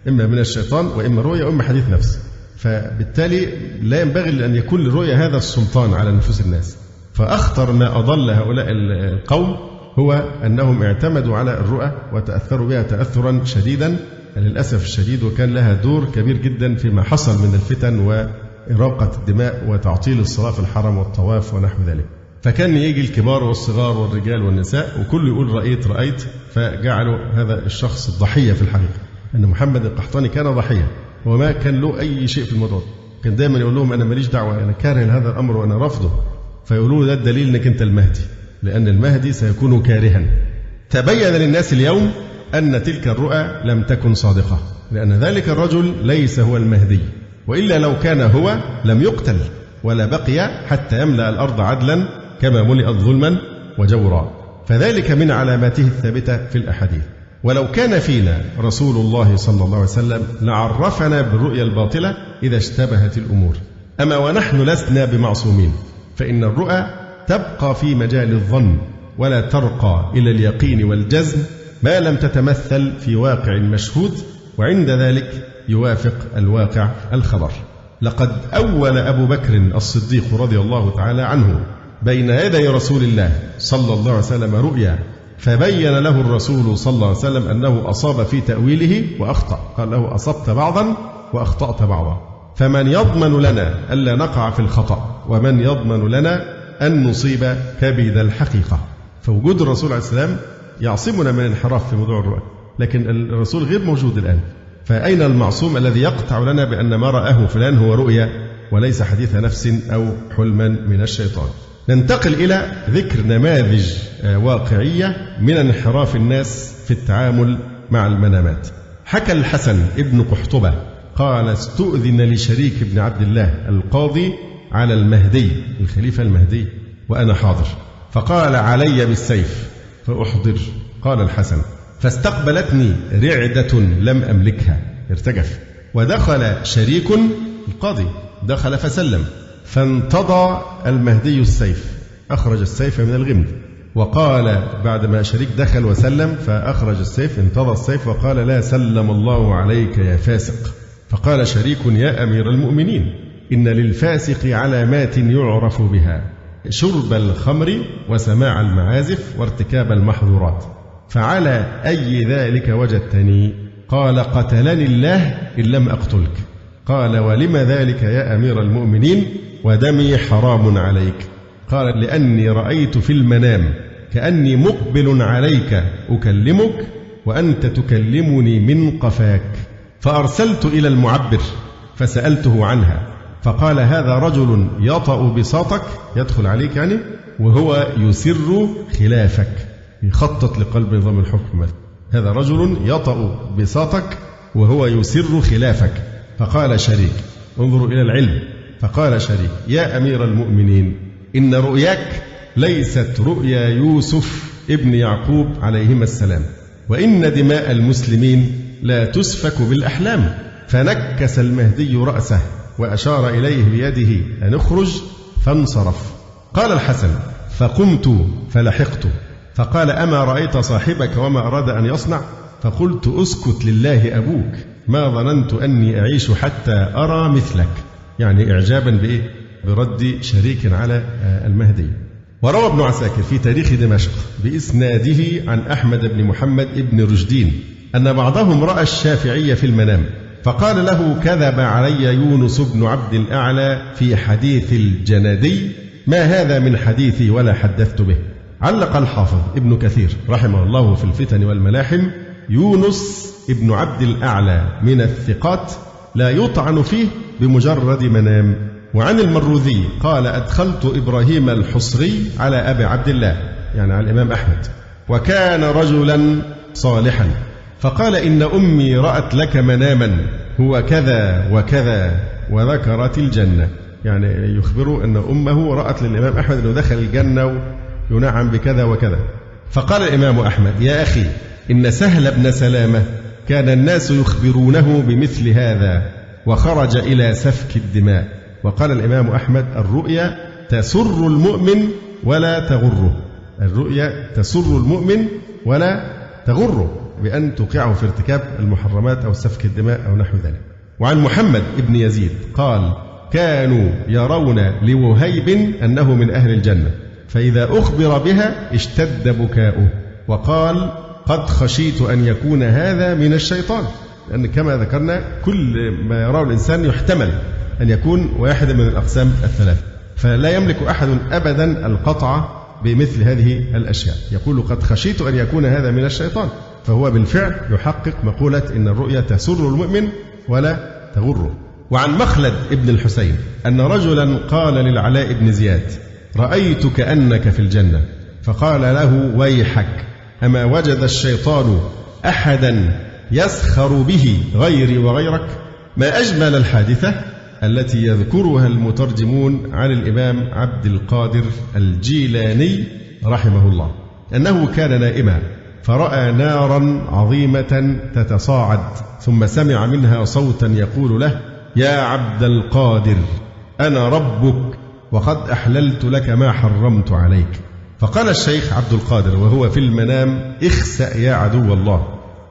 إما من الشيطان وإما رؤيا وإما حديث نفس. فبالتالي لا ينبغي أن يكون للرؤيا هذا السلطان على نفوس الناس. فأخطر ما أضل هؤلاء القوم هو أنهم اعتمدوا على الرؤى وتأثروا بها تأثرا شديدا للأسف الشديد، وكان لها دور كبير جدا فيما حصل من الفتن وإراقة الدماء وتعطيل الصلاة في الحرم والطواف ونحو ذلك. فكان يجي الكبار والصغار والرجال والنساء وكل يقول رأيت، فجعلوا هذا الشخص الضحية في الحقيقة. أن محمد القحطاني كان ضحية وما كان له أي شيء في الموضوع. كان دائما يقول لهم أنا ماليش دعوة، أنا كاره لهذا الأمر وأنا رافضه. فيقولوا ده الدليل أنك أنت المهدي، لأن المهدي سيكون كارها. تبين للناس اليوم أن تلك الرؤى لم تكن صادقة، لأن ذلك الرجل ليس هو المهدي، وإلا لو كان هو لم يقتل ولا بقي حتى يملأ الأرض عدلا كما ملئت ظلما وجورا. فذلك من علاماته الثابتة في الأحاديث. ولو كان فينا رسول الله صلى الله عليه وسلم لعرفنا بالرؤيا الباطلة إذا اشتبهت الأمور. أما ونحن لسنا بمعصومين، فإن الرؤى تبقى في مجال الظن ولا ترقى إلى اليقين والجزم ما لم تتمثل في واقع مشهود، وعند ذلك يوافق الواقع الخبر. لقد أول أبو بكر الصديق رضي الله تعالى عنه بين يدي رسول الله صلى الله عليه وسلم رؤيا، فبين له الرسول صلى الله عليه وسلم أنه أصاب في تأويله وأخطأ. قال له أصبت بعضا وأخطأت بعضا، فمن يضمن لنا ألا نقع في الخطأ، ومن يضمن لنا أن نصيب كبد الحقيقة. فوجود الرسول عليه السلام يعصمنا من الانحراف في موضوع الرؤى، لكن الرسول غير موجود الآن. فأين المعصوم الذي يقطع لنا بأن ما رآه فلان هو رؤيا وليس حديث نفس أو حلما من الشيطان؟ ننتقل إلى ذكر نماذج واقعية من انحراف الناس في التعامل مع المنامات. حكى الحسن ابن قحطبة قال استؤذن لشريك بن عبد الله القاضي على المهدي الخليفة المهدي وأنا حاضر، فقال علي بالسيف فأحضر. قال الحسن فاستقبلتني رعدة لم أملكها، ارتجف، ودخل شريك القاضي دخل فسلم، فانتضى المهدي السيف، أخرج السيف من الغمد، وقال بعدما شريك دخل وسلم فأخرج السيف انتضى السيف وقال لا سلم الله عليك يا فاسق. فقال شريك يا أمير المؤمنين إن للفاسق علامات يعرف بها، شرب الخمر وسماع المعازف وارتكاب المحظورات، فعلى أي ذلك وجدتني؟ قال قتلني الله إن لم أقتلك. قال ولم ذلك يا أمير المؤمنين ودمي حرام عليك؟ قال لأني رأيت في المنام كأني مقبل عليك أكلمك وأنت تكلمني من قفاك، فأرسلت إلى المعبر فسألته عنها، فقال هذا رجل يطأ بساطك، يدخل عليك يعني، وهو يسر خلافك، يخطط لقلب نظام الحكم. هذا رجل يطأ بساطك وهو يسر خلافك. فقال شريك انظروا إلى العلم، فقال شريك يا أمير المؤمنين إن رؤياك ليست رؤيا يوسف ابن يعقوب عليهما السلام، وإن دماء المسلمين لا تسفك بالأحلام. فنكس المهدي رأسه وأشار إليه بيده أن اخرج، فانصرف. قال الحسن فقمت فلحقت، فقال أما رأيت صاحبك وما أراد أن يصنع؟ فقلت أسكت لله أبوك، ما ظننت أني أعيش حتى أرى مثلك، يعني إعجابا بإيه؟ برد شريك على المهدي. وروى ابن عساكر في تاريخ دمشق بإسناده عن أحمد بن محمد بن رشدين أن بعضهم رأى الشافعي في المنام فقال له كذب علي يونس بن عبد الأعلى في حديث الجنادي ما هذا من حديثي ولا حدثت به. علق الحافظ ابن كثير رحمه الله في الفتن والملاحم: يونس ابن عبد الأعلى من الثقات لا يطعن فيه بمجرد منام. وعن المروذي قال: أدخلت إبراهيم الحصري على أبي عبد الله، يعني على الإمام أحمد، وكان رجلا صالحا، فقال: إن أمي رأت لك مناما هو كذا وكذا، وذكرت الجنة. يعني يخبروا أن أمه رأت للإمام أحمد أنه دخل الجنة وينعم بكذا وكذا. فقال الإمام أحمد: يا أخي، إن سهل بن سلامة كان الناس يخبرونه بمثل هذا وخرج إلى سفك الدماء. وقال الإمام أحمد: الرؤيا تسر المؤمن ولا تغره. الرؤيا تسر المؤمن ولا تغره بأن توقعه في ارتكاب المحرمات أو سفك الدماء أو نحو ذلك. وعن محمد بن يزيد قال: كانوا يرون لوهيب أنه من أهل الجنة، فإذا أخبر بها اشتد بكاؤه وقال: قد خشيت أن يكون هذا من الشيطان. لأن كما ذكرنا كل ما يراه الإنسان يحتمل أن يكون واحد من الأقسام الثلاث، فلا يملك أحد أبدا القطع بمثل هذه الأشياء. يقول: قد خشيت أن يكون هذا من الشيطان، فهو بالفعل يحقق مقولة إن الرؤيا تسر المؤمن ولا تغره. وعن مخلد ابن الحسين أن رجلا قال للعلاء بن زياد: رأيتك أنك في الجنة. فقال له: ويحك، أما وجد الشيطان أحدا يسخر به غيري وغيرك؟ ما أجمل الحادثة التي يذكرها المترجمون عن الإمام عبد القادر الجيلاني رحمه الله، أنه كان نائما فرأى نارا عظيمة تتصاعد، ثم سمع منها صوتا يقول له: يا عبد القادر، أنا ربك وقد أحللت لك ما حرمت عليك. فقال الشيخ عبد القادر وهو في المنام: اخسأ يا عدو الله.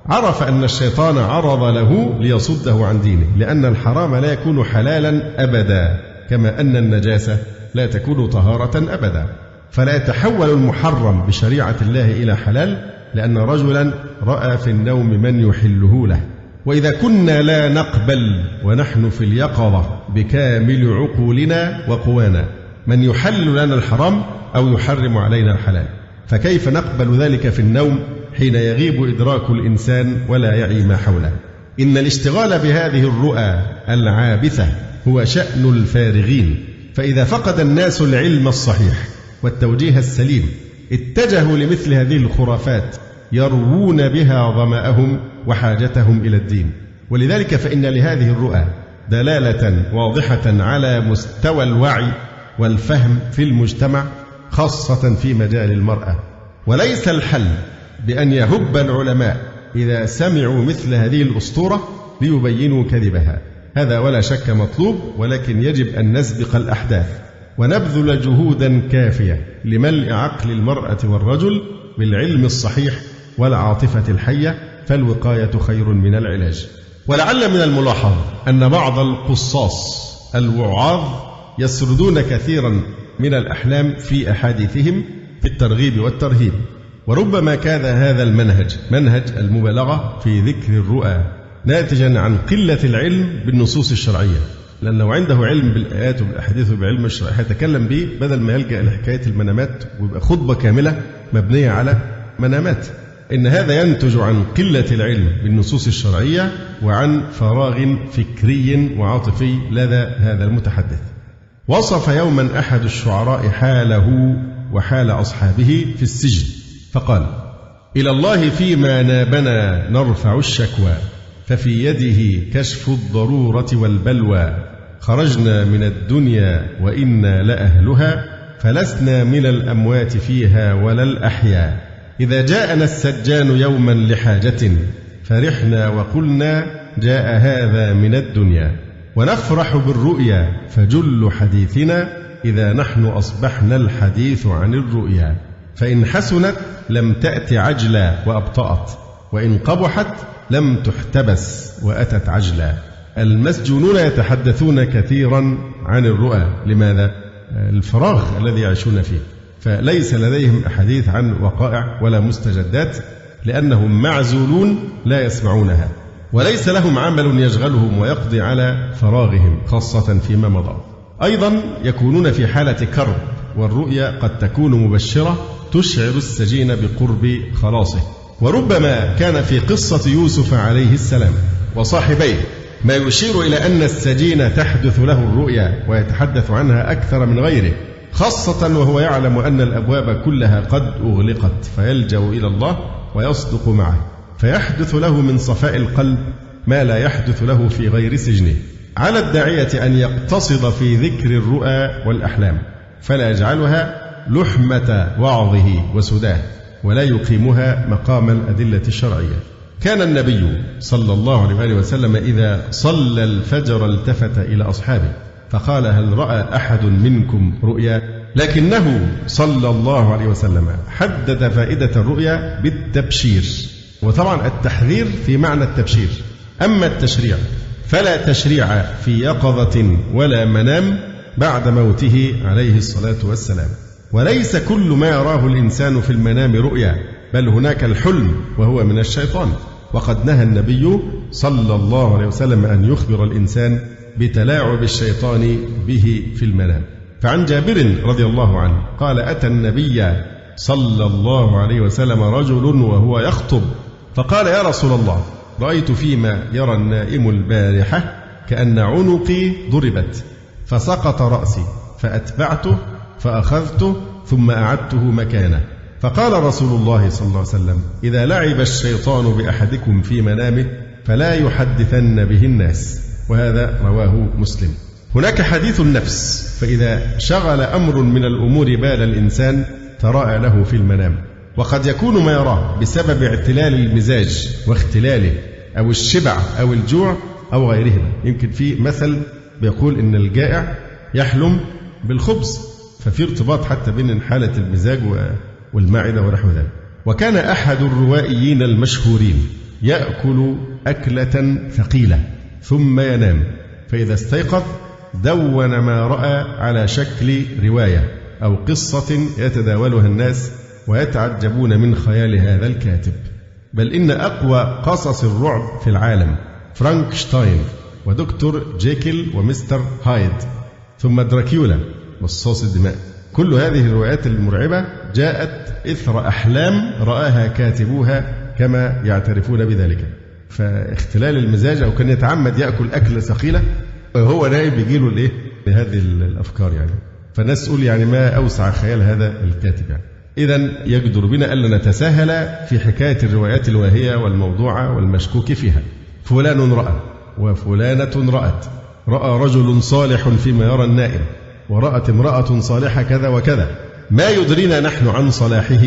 عرف أن الشيطان عرض له ليصده عن دينه، لأن الحرام لا يكون حلالا أبدا، كما أن النجاسة لا تكون طهارة أبدا. فلا يتحول المحرم بشريعة الله إلى حلال، لأن رجلا رأى في النوم من يحله له. وإذا كنا لا نقبل ونحن في اليقظة بكامل عقولنا وقوانا من يحل لنا الحرام أو يحرم علينا الحلال، فكيف نقبل ذلك في النوم حين يغيب إدراك الإنسان ولا يعي ما حوله؟ إن الاشتغال بهذه الرؤى العابثة هو شأن الفارغين، فإذا فقد الناس العلم الصحيح والتوجيه السليم اتجهوا لمثل هذه الخرافات يروون بها ظمأهم وحاجتهم إلى الدين. ولذلك فإن لهذه الرؤى دلالة واضحة على مستوى الوعي والفهم في المجتمع، خاصة في مجال المرأة. وليس الحل بأن يهب العلماء إذا سمعوا مثل هذه الأسطورة ليبينوا كذبها، هذا ولا شك مطلوب، ولكن يجب أن نسبق الأحداث ونبذل جهودا كافية لملء عقل المرأة والرجل بالعلم الصحيح والعاطفة الحية، فالوقاية خير من العلاج. ولعل من الملاحظ أن بعض القصاص الوعاظ يسردون كثيرا من الأحلام في أحاديثهم في الترغيب والترهيب، وربما كان هذا المنهج منهج المبالغة في ذكر الرؤى ناتجا عن قلة العلم بالنصوص الشرعية، لأنه عنده علم بالآيات وبالأحاديث وبعلم الشرع هيتكلم به بدل ما يلجأ لحكاية المنامات ويبقى خطبة كاملة مبنية على منامات. إن هذا ينتج عن قلة العلم بالنصوص الشرعية وعن فراغ فكري وعاطفي لدى هذا المتحدث. وصف يوما أحد الشعراء حاله وحال أصحابه في السجن فقال: إلى الله فيما نابنا نرفع الشكوى، ففي يده كشف الضرورة والبلوى، خرجنا من الدنيا وإنا لأهلها، فلسنا من الأموات فيها ولا الأحياء. إذا جاءنا السجان يوما لحاجة فرحنا وقلنا جاء هذا من الدنيا، ونفرح بالرؤيا فجل حديثنا إذا نحن أصبحنا الحديث عن الرؤيا، فإن حسنت لم تأت عجلا وأبطأت، وإن قبحت لم تحتبس وأتت عجلا. المسجونون يتحدثون كثيرا عن الرؤى، لماذا؟ الفراغ الذي يعيشون فيه، فليس لديهم أحاديث عن وقائع ولا مستجدات، لأنهم معزولون لا يسمعونها، وليس لهم عمل يشغلهم ويقضي على فراغهم خاصة فيما مضى. أيضا يكونون في حالة كرب والرؤيا قد تكون مبشرة تشعر السجين بقرب خلاصه. وربما كان في قصة يوسف عليه السلام وصاحبيه ما يشير إلى أن السجين تحدث له الرؤيا ويتحدث عنها أكثر من غيره، خاصة وهو يعلم أن الأبواب كلها قد أغلقت، فيلجأ إلى الله ويصدق معه، فيحدث له من صفاء القلب ما لا يحدث له في غير سجنه. على الداعية أن يقتصد في ذكر الرؤى والأحلام، فلا يجعلها لحمة وعظه وسداه، ولا يقيمها مقام الأدلة الشرعية. كان النبي صلى الله عليه وسلم إذا صلى الفجر التفت إلى أصحابه فقال: هل رأى أحد منكم رؤيا؟ لكنه صلى الله عليه وسلم حدد فائدة الرؤيا بالتبشير، وطبعا التحذير في معنى التبشير. أما التشريع فلا تشريع في يقظة ولا منام بعد موته عليه الصلاة والسلام. وليس كل ما يراه الإنسان في المنام رؤيا، بل هناك الحلم وهو من الشيطان، وقد نهى النبي صلى الله عليه وسلم أن يخبر الإنسان بتلاعب الشيطان به في المنام. فعن جابر رضي الله عنه قال: أتى النبي صلى الله عليه وسلم رجل وهو يخطب فقال: يا رسول الله، رأيت فيما يرى النائم البارحة كأن عنقي ضربت فسقط رأسي فأتبعته فأخذته ثم أعدته مكانه. فقال رسول الله صلى الله عليه وسلم: إذا لعب الشيطان بأحدكم في منامه فلا يحدثن به الناس. وهذا رواه مسلم. هناك حديث النفس، فإذا شغل أمر من الأمور بال الإنسان تراءى له في المنام، وقد يكون ما يراه بسبب اعتلال المزاج واختلاله أو الشبع أو الجوع أو غيرهما. يمكن في مثل بيقول إن الجائع يحلم بالخبز، ففي ارتباط حتى بين حالة المزاج والمعدة ونحو ذلك. وكان أحد الروائيين المشهورين يأكل أكلة ثقيلة ثم ينام، فإذا استيقظ دون ما رأى على شكل رواية أو قصة يتداولها الناس ويتعجبون من خيال هذا الكاتب. بل إن أقوى قصص الرعب في العالم فرانكشتاين ودكتور جيكل ومستر هايد ثم دراكيولا مصاص الدماء، كل هذه الروايات المرعبة جاءت إثر أحلام رآها كاتبوها كما يعترفون بذلك. فاختلال المزاج أو كان يتعمد يأكل أكلة ثقيلة وهو نايم بيجيله الإيه بهذه الأفكار يعني. فالناس تقول يعني ما أوسع خيال هذا الكاتب يعني. إذن يجدر بنا ألا نتساهل في حكاية الروايات الواهية والموضوعة والمشكوك فيها. فلان رأى وفلانة رأت، رأى رجل صالح فيما يرى النائم، ورأت امرأة صالحة كذا وكذا، ما يدرينا نحن عن صلاحه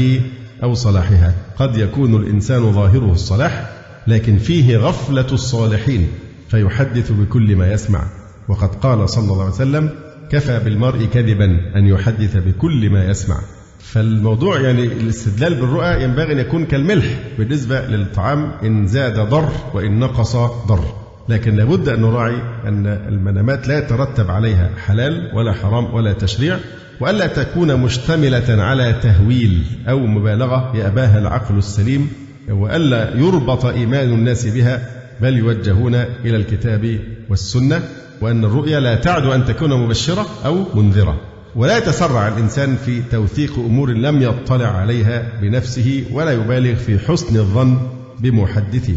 أو صلاحها. قد يكون الإنسان ظاهره الصلاح لكن فيه غفلة الصالحين فيحدث بكل ما يسمع. وقد قال صلى الله عليه وسلم: كفى بالمرء كذبا أن يحدث بكل ما يسمع. فالموضوع يعني الاستدلال بالرؤى ينبغي أن يكون كالملح بالنسبة للطعام، إن زاد ضر وإن نقص ضر. لكن لابد أن نراعي أن المنامات لا يترتب عليها حلال ولا حرام ولا تشريع، وألا تكون مشتملة على تهويل أو مبالغة يأباها العقل السليم، وألا يربط إيمان الناس بها، بل يوجهون إلى الكتاب والسنة. وأن الرؤيا لا تعد أن تكون مبشرة أو منذرة، ولا يتسرع الإنسان في توثيق أمور لم يطلع عليها بنفسه، ولا يبالغ في حسن الظن بمحدثه.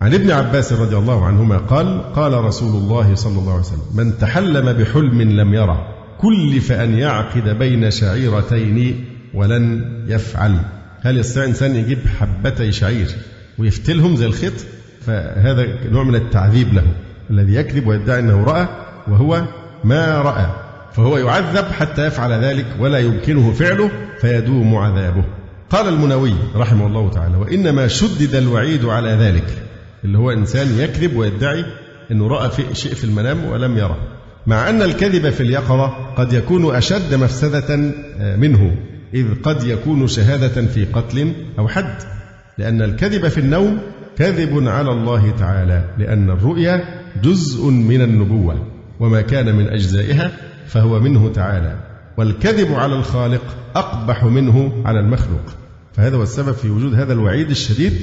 عن ابن عباس رضي الله عنهما قال: قال رسول الله صلى الله عليه وسلم: من تحلم بحلم لم يره كلف أن يعقد بين شعيرتين ولن يفعل. هل يستطيع إنسان يجيب حبتي شعير ويفتلهم زي الخيط؟ فهذا نوع من التعذيب له. الذي يكذب ويدعي أنه رأى وهو ما رأى، فهو يعذب حتى يفعل ذلك ولا يمكنه فعله فيدوم عذابه. قال المنووي رحمه الله تعالى: وإنما شدد الوعيد على ذلك، اللي هو إنسان يكذب ويدعي أنه رأى في شيء في المنام ولم يره، مع أن الكذب في اليقظة قد يكون أشد مفسدة منه، إذ قد يكون شهادة في قتل أو حد. لأن الكذب في النوم كذب على الله تعالى، لأن الرؤيا جزء من النبوة، وما كان من أجزائها فهو منه تعالى، والكذب على الخالق أقبح منه على المخلوق. فهذا هو السبب في وجود هذا الوعيد الشديد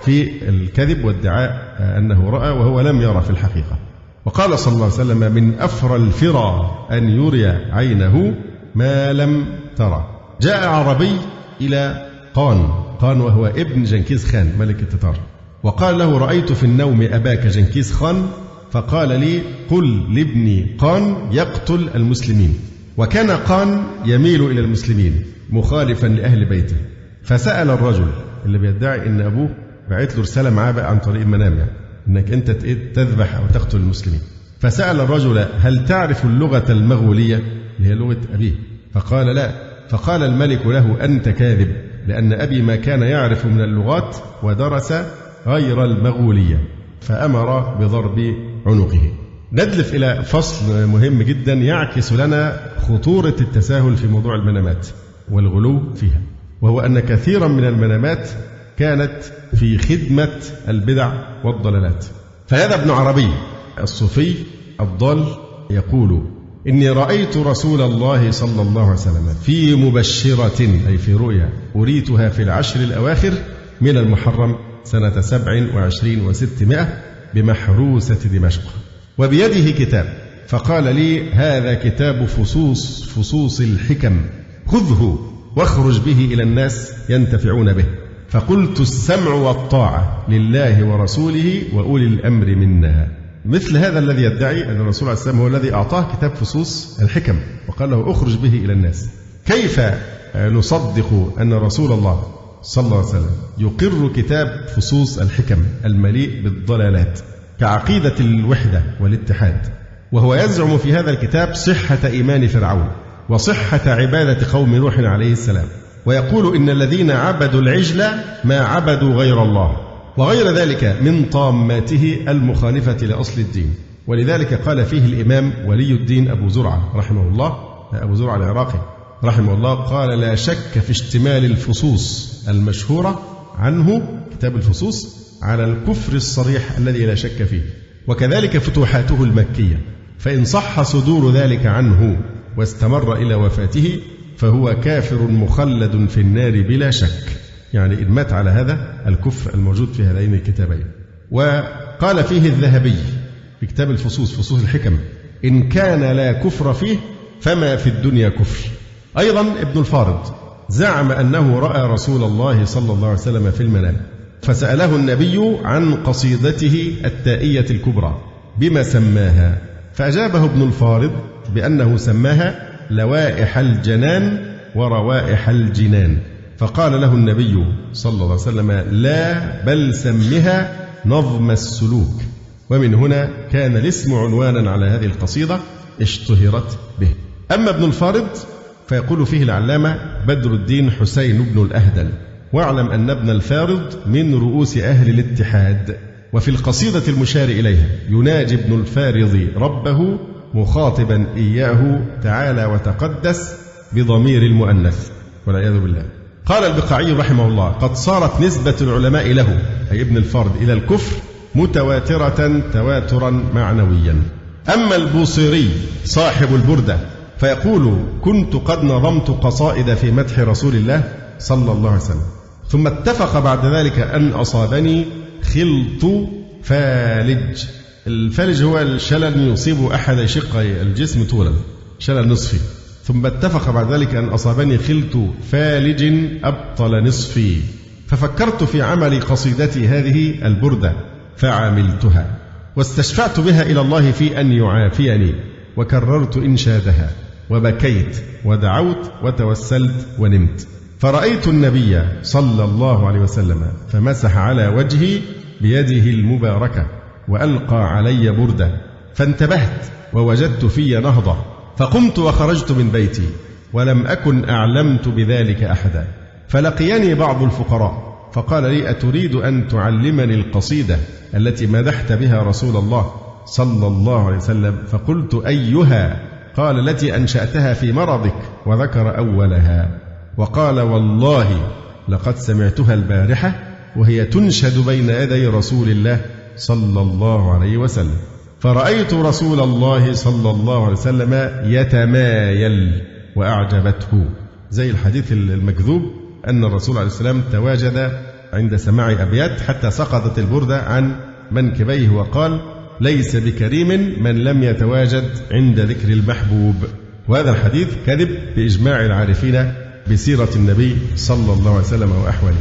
في الكذب وادعاء أنه رأى وهو لم يرى في الحقيقة. وقال صلى الله عليه وسلم: من أفرى الفرى أن يري عينه ما لم ترى. جاء عربي إلى قان وهو ابن جنكيز خان ملك التتار، وقال له: رأيت في النوم أباك جنكيز خان فقال لي: قل لابني قان يقتل المسلمين. وكان قان يميل إلى المسلمين مخالفا لأهل بيته، فسأل الرجل اللي بيدعي أن أبوه بعت له رسالة معاه بقى عن طريق المنام، يعني أنك أنت تذبح أو تقتل المسلمين. فسأل الرجل: هل تعرف اللغة المغولية اللي هي لغة أبيه؟ فقال: لا. فقال الملك له: أنت كاذب، لأن أبي ما كان يعرف من اللغات ودرس غير المغولية. فأمر بضرب عنقه. ندلف إلى فصل مهم جدا يعكس لنا خطورة التساهل في موضوع المنامات والغلو فيها، وهو أن كثيرا من المنامات كانت في خدمة البدع والضلالات. فهذا ابن عربي الصوفي الضال يقول: إني رأيت رسول الله صلى الله عليه وسلم في مبشرة، أي في رؤيا، أريتها في العشر الأواخر من المحرم سنة 27 و600 بمحروسة دمشق، وبيده كتاب، فقال لي: هذا كتاب فصوص الحكم، خذه واخرج به إلى الناس ينتفعون به. فقلت: السمع والطاعة لله ورسوله وأولي الأمر منا. مثل هذا الذي يدعي أن الرسول عليه السلام هو الذي أعطاه كتاب فصوص الحكم وقال له: اخرج به إلى الناس. كيف نصدق أن رسول الله صلى الله عليه وسلم يقر كتاب فصوص الحكم المليء بالضلالات كعقيدة الوحدة والاتحاد، وهو يزعم في هذا الكتاب صحة إيمان فرعون وصحة عبادة قوم نوح عليه السلام، ويقول إن الذين عبدوا العجل ما عبدوا غير الله، وغير ذلك من طاماته المخالفة لأصل الدين. ولذلك قال فيه الإمام ولي الدين أبو زرعة رحمه الله، أبو زرعة العراقي رحمه الله، قال: لا شك في اشتمال الفصوص المشهورة عنه كتاب الفصوص على الكفر الصريح الذي لا شك فيه، وكذلك فتوحاته المكية، فإن صح صدور ذلك عنه واستمر إلى وفاته فهو كافر مخلد في النار بلا شك، يعني إن مات على هذا الكفر الموجود في هذين الكتابين. وقال فيه الذهبي في كتاب الفصوص فصوص الحكم: إن كان لا كفر فيه فما في الدنيا كفر. أيضا ابن الفارض زعم أنه رأى رسول الله صلى الله عليه وسلم في المنام، فسأله النبي عن قصيدته التائية الكبرى بما سماها، فأجابه ابن الفارض بأنه سماها لوائح الجنان وروائح الجنان، فقال له النبي صلى الله عليه وسلم: لا، بل سمها نظم السلوك. ومن هنا كان الاسم عنوانا على هذه القصيدة اشتهرت به. أما ابن الفارض فيقول فيه العلامة بدر الدين حسين بن الأهدل: واعلم أن ابن الفارض من رؤوس أهل الاتحاد. وفي القصيدة المشار إليها يناجي ابن الفارض ربه مخاطبا إياه تعالى وتقدس بضمير المؤنث والعياذ بالله. قال البقاعي رحمه الله: قد صارت نسبة العلماء له أي ابن الفارض إلى الكفر متواترة تواترا معنويا. أما البوصيري صاحب البردة فيقول: كنت قد نظمت قصائد في مدح رسول الله صلى الله عليه وسلم، ثم اتفق بعد ذلك أن أصابني خلط فالج. الفالج هو الشلل يصيب أحد شقي الجسم طولا، شلل نصفي. ثم اتفق بعد ذلك أن أصابني خلط فالج أبطل نصفي، ففكرت في عمل قصيدتي هذه البردة فعملتها، واستشفعت بها إلى الله في أن يعافيني، وكررت إنشادها، وبكيت ودعوت وتوسلت ونمت، فرأيت النبي صلى الله عليه وسلم فمسح على وجهي بيده المباركة وألقى علي بردة، فانتبهت ووجدت في نهضة، فقمت وخرجت من بيتي ولم أكن أعلمت بذلك أحدا. فلقيني بعض الفقراء فقال لي: أتريد أن تعلمني القصيدة التي مدحت بها رسول الله صلى الله عليه وسلم؟ فقلت: أيها؟ قال: التي أنشأتها في مرضك، وذكر أولها، وقال: والله لقد سمعتها البارحة وهي تنشد بين يدي رسول الله صلى الله عليه وسلم، فرأيت رسول الله صلى الله عليه وسلم يتمايل وأعجبته، زي الحديث المكذوب أن الرسول عليه السلام تواجد عند سماع أبيات حتى سقطت البردة عن منكبيه وقال: ليس بكريم من لم يتواجد عند ذكر المحبوب. وهذا الحديث كذب بإجماع العارفين بسيرة النبي صلى الله عليه وسلم وأحواله.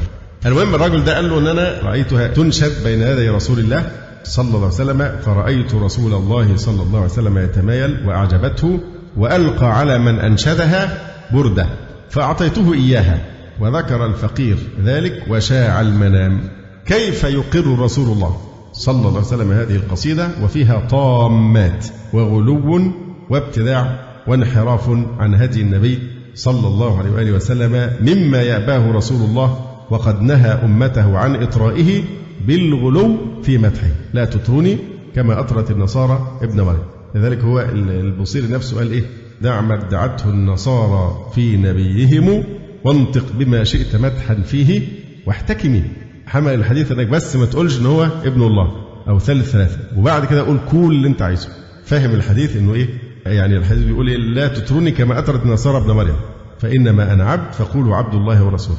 المهم الرجل ده قال له أن أنا رأيتها تنشد بين يدي رسول الله صلى الله عليه وسلم، فرأيت رسول الله صلى الله عليه وسلم يتمايل وأعجبته، وألقى على من أنشدها بردة فأعطيته إياها. وذكر الفقير ذلك وشاع المنام. كيف يقر رسول الله صلى الله عليه وسلم هذه القصيدة وفيها طامات وغلو وابتداع وانحراف عن هدي النبي صلى الله عليه وآله وسلم مما يأباه رسول الله، وقد نهى أمته عن إطرائه بالغلو في مدحه. لا تطروني كما أطرت النصارى ابن مريم. لذلك هو البوصيري نفسه قال إيه؟ دع ما ادعته النصارى في نبيهم وانطق بما شئت مدحا فيه واحتكمي. حمل الحديث انك بس ما تقولش ان هو ابن الله او ثالث ثلاثه، وبعد كده قول كل اللي انت عايزه. فاهم الحديث انه ايه؟ يعني الحديث بيقول إيه؟ لا تطروني كما أطرت النصارى ابن مريم، فإنما أنا عبد فقولوا عبد الله ورسوله.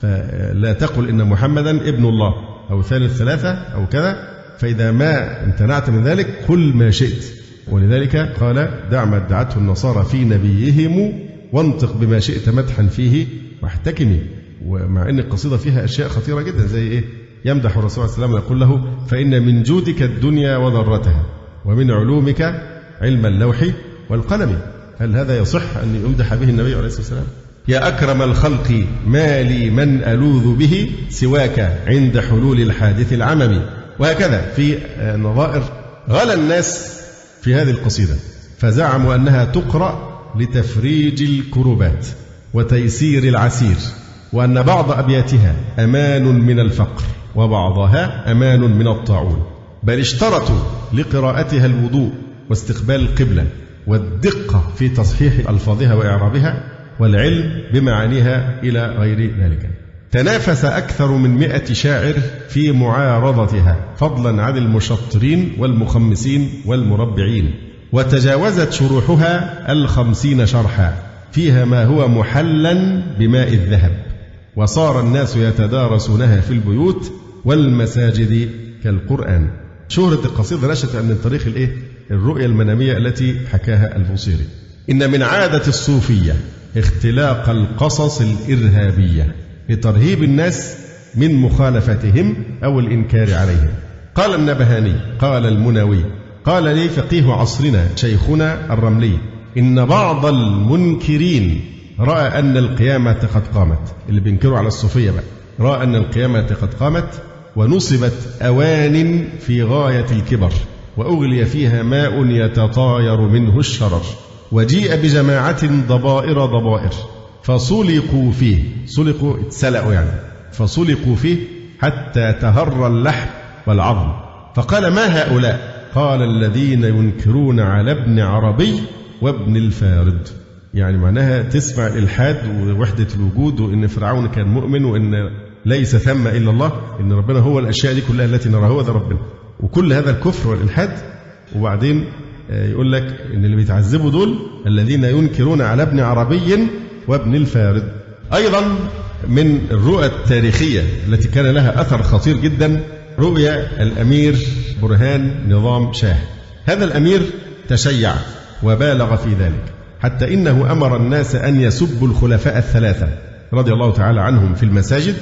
فلا تقل إن محمدا ابن الله أو ثالث ثلاثة أو كذا، فإذا ما امتنعت من ذلك قل ما شئت. ولذلك قال دع ما ادعته النصارى في نبيهم وانطق بما شئت مدحا فيه واحتكمي. ومع أن القصيدة فيها أشياء خطيرة جدا زي إيه؟ يمدح الرسول صلى الله عليه وسلم ويقول له فإن من جودك الدنيا وضرتها ومن علومك علم اللوح والقلم. هل هذا يصح أن يمدح به النبي عليه الصلاة والسلام؟ يا أكرم الخلق ما لي من ألوذ به سواك عند حلول الحادث العمم. وهكذا في نظائر غلا الناس في هذه القصيدة، فزعموا أنها تقرأ لتفريج الكربات وتيسير العسير، وأن بعض أبياتها أمان من الفقر وبعضها أمان من الطاعون، بل اشترطوا لقراءتها الوضوء واستقبال القبلة والدقة في تصحيح ألفاظها وإعرابها والعلم بمعانيها إلى غير ذلك. تنافس أكثر من 100 شاعر في معارضتها فضلا عن المشطرين والمخمسين والمربعين، وتجاوزت شروحها 50 شرحا فيها ما هو محلا بماء الذهب، وصار الناس يتدارسونها في البيوت والمساجد كالقرآن. شهرة القصيدة نشأت من طريق الرؤية المنامية التي حكاها البوصيري. إن من عادة الصوفية اختلاق القصص الإرهابية لترهيب الناس من مخالفتهم أو الإنكار عليهم. قال النبهاني، قال المناوي، قال لي فقيه عصرنا شيخنا الرملي إن بعض المنكرين رأى أن القيامة قد قامت. اللي بينكروا على الصوفية بقى رأى أن القيامة قد قامت ونصبت أوان في غاية الكبر وأغلي فيها ماء يتطاير منه الشرر، وجيء بجماعة ضبائر فصلقوا فيه، صلقوا اتسلقوا يعني، فصلقوا فيه حتى تهر اللحم والعظم. فقال ما هؤلاء؟ قال الذين ينكرون على ابن عربي وابن الفارد. يعني معناها تسمع الإلحاد ووحدة الوجود، وإن فرعون كان مؤمن، وإن ليس ثم إلا الله، إن ربنا هو الأشياء دي كلها التي نراها هو ذا ربنا، وكل هذا الكفر والإلحاد. وبعدين يقول لك إن اللي بيتعذبوا دول الذين ينكرون على ابن عربي وابن الفارد. أيضا من الرؤى التاريخية التي كان لها أثر خطير جدا رؤيا الأمير برهان نظام شاه. هذا الأمير تشيع وبالغ في ذلك حتى إنه أمر الناس أن يسبوا الخلفاء الثلاثة رضي الله تعالى عنهم في المساجد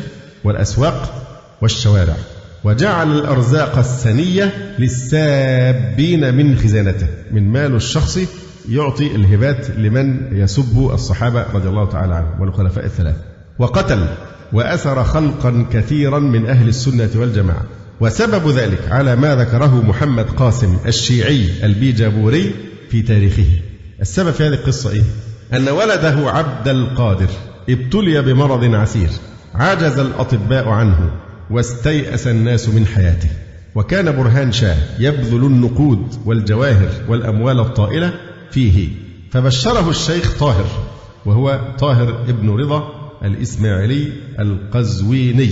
والأسواق والشوارع، وجعل الأرزاق السنية للسابين من خزانته، من ماله الشخصي يعطي الهبات لمن يسب الصحابة رضي الله تعالى عنهم والخلفاء الثلاثة. وقتل وأسر خلقا كثيرا من أهل السنة والجماعة. وسبب ذلك على ما ذكره محمد قاسم الشيعي البيجابوري في تاريخه. السبب في هذه القصة إيه؟ أن ولده عبد القادر ابتلي بمرض عسير عجز الأطباء عنه واستيأس الناس من حياته، وكان برهان شاه يبذل النقود والجواهر والأموال الطائلة فيه، فبشره الشيخ طاهر، وهو طاهر ابن رضا الإسماعيلي القزويني،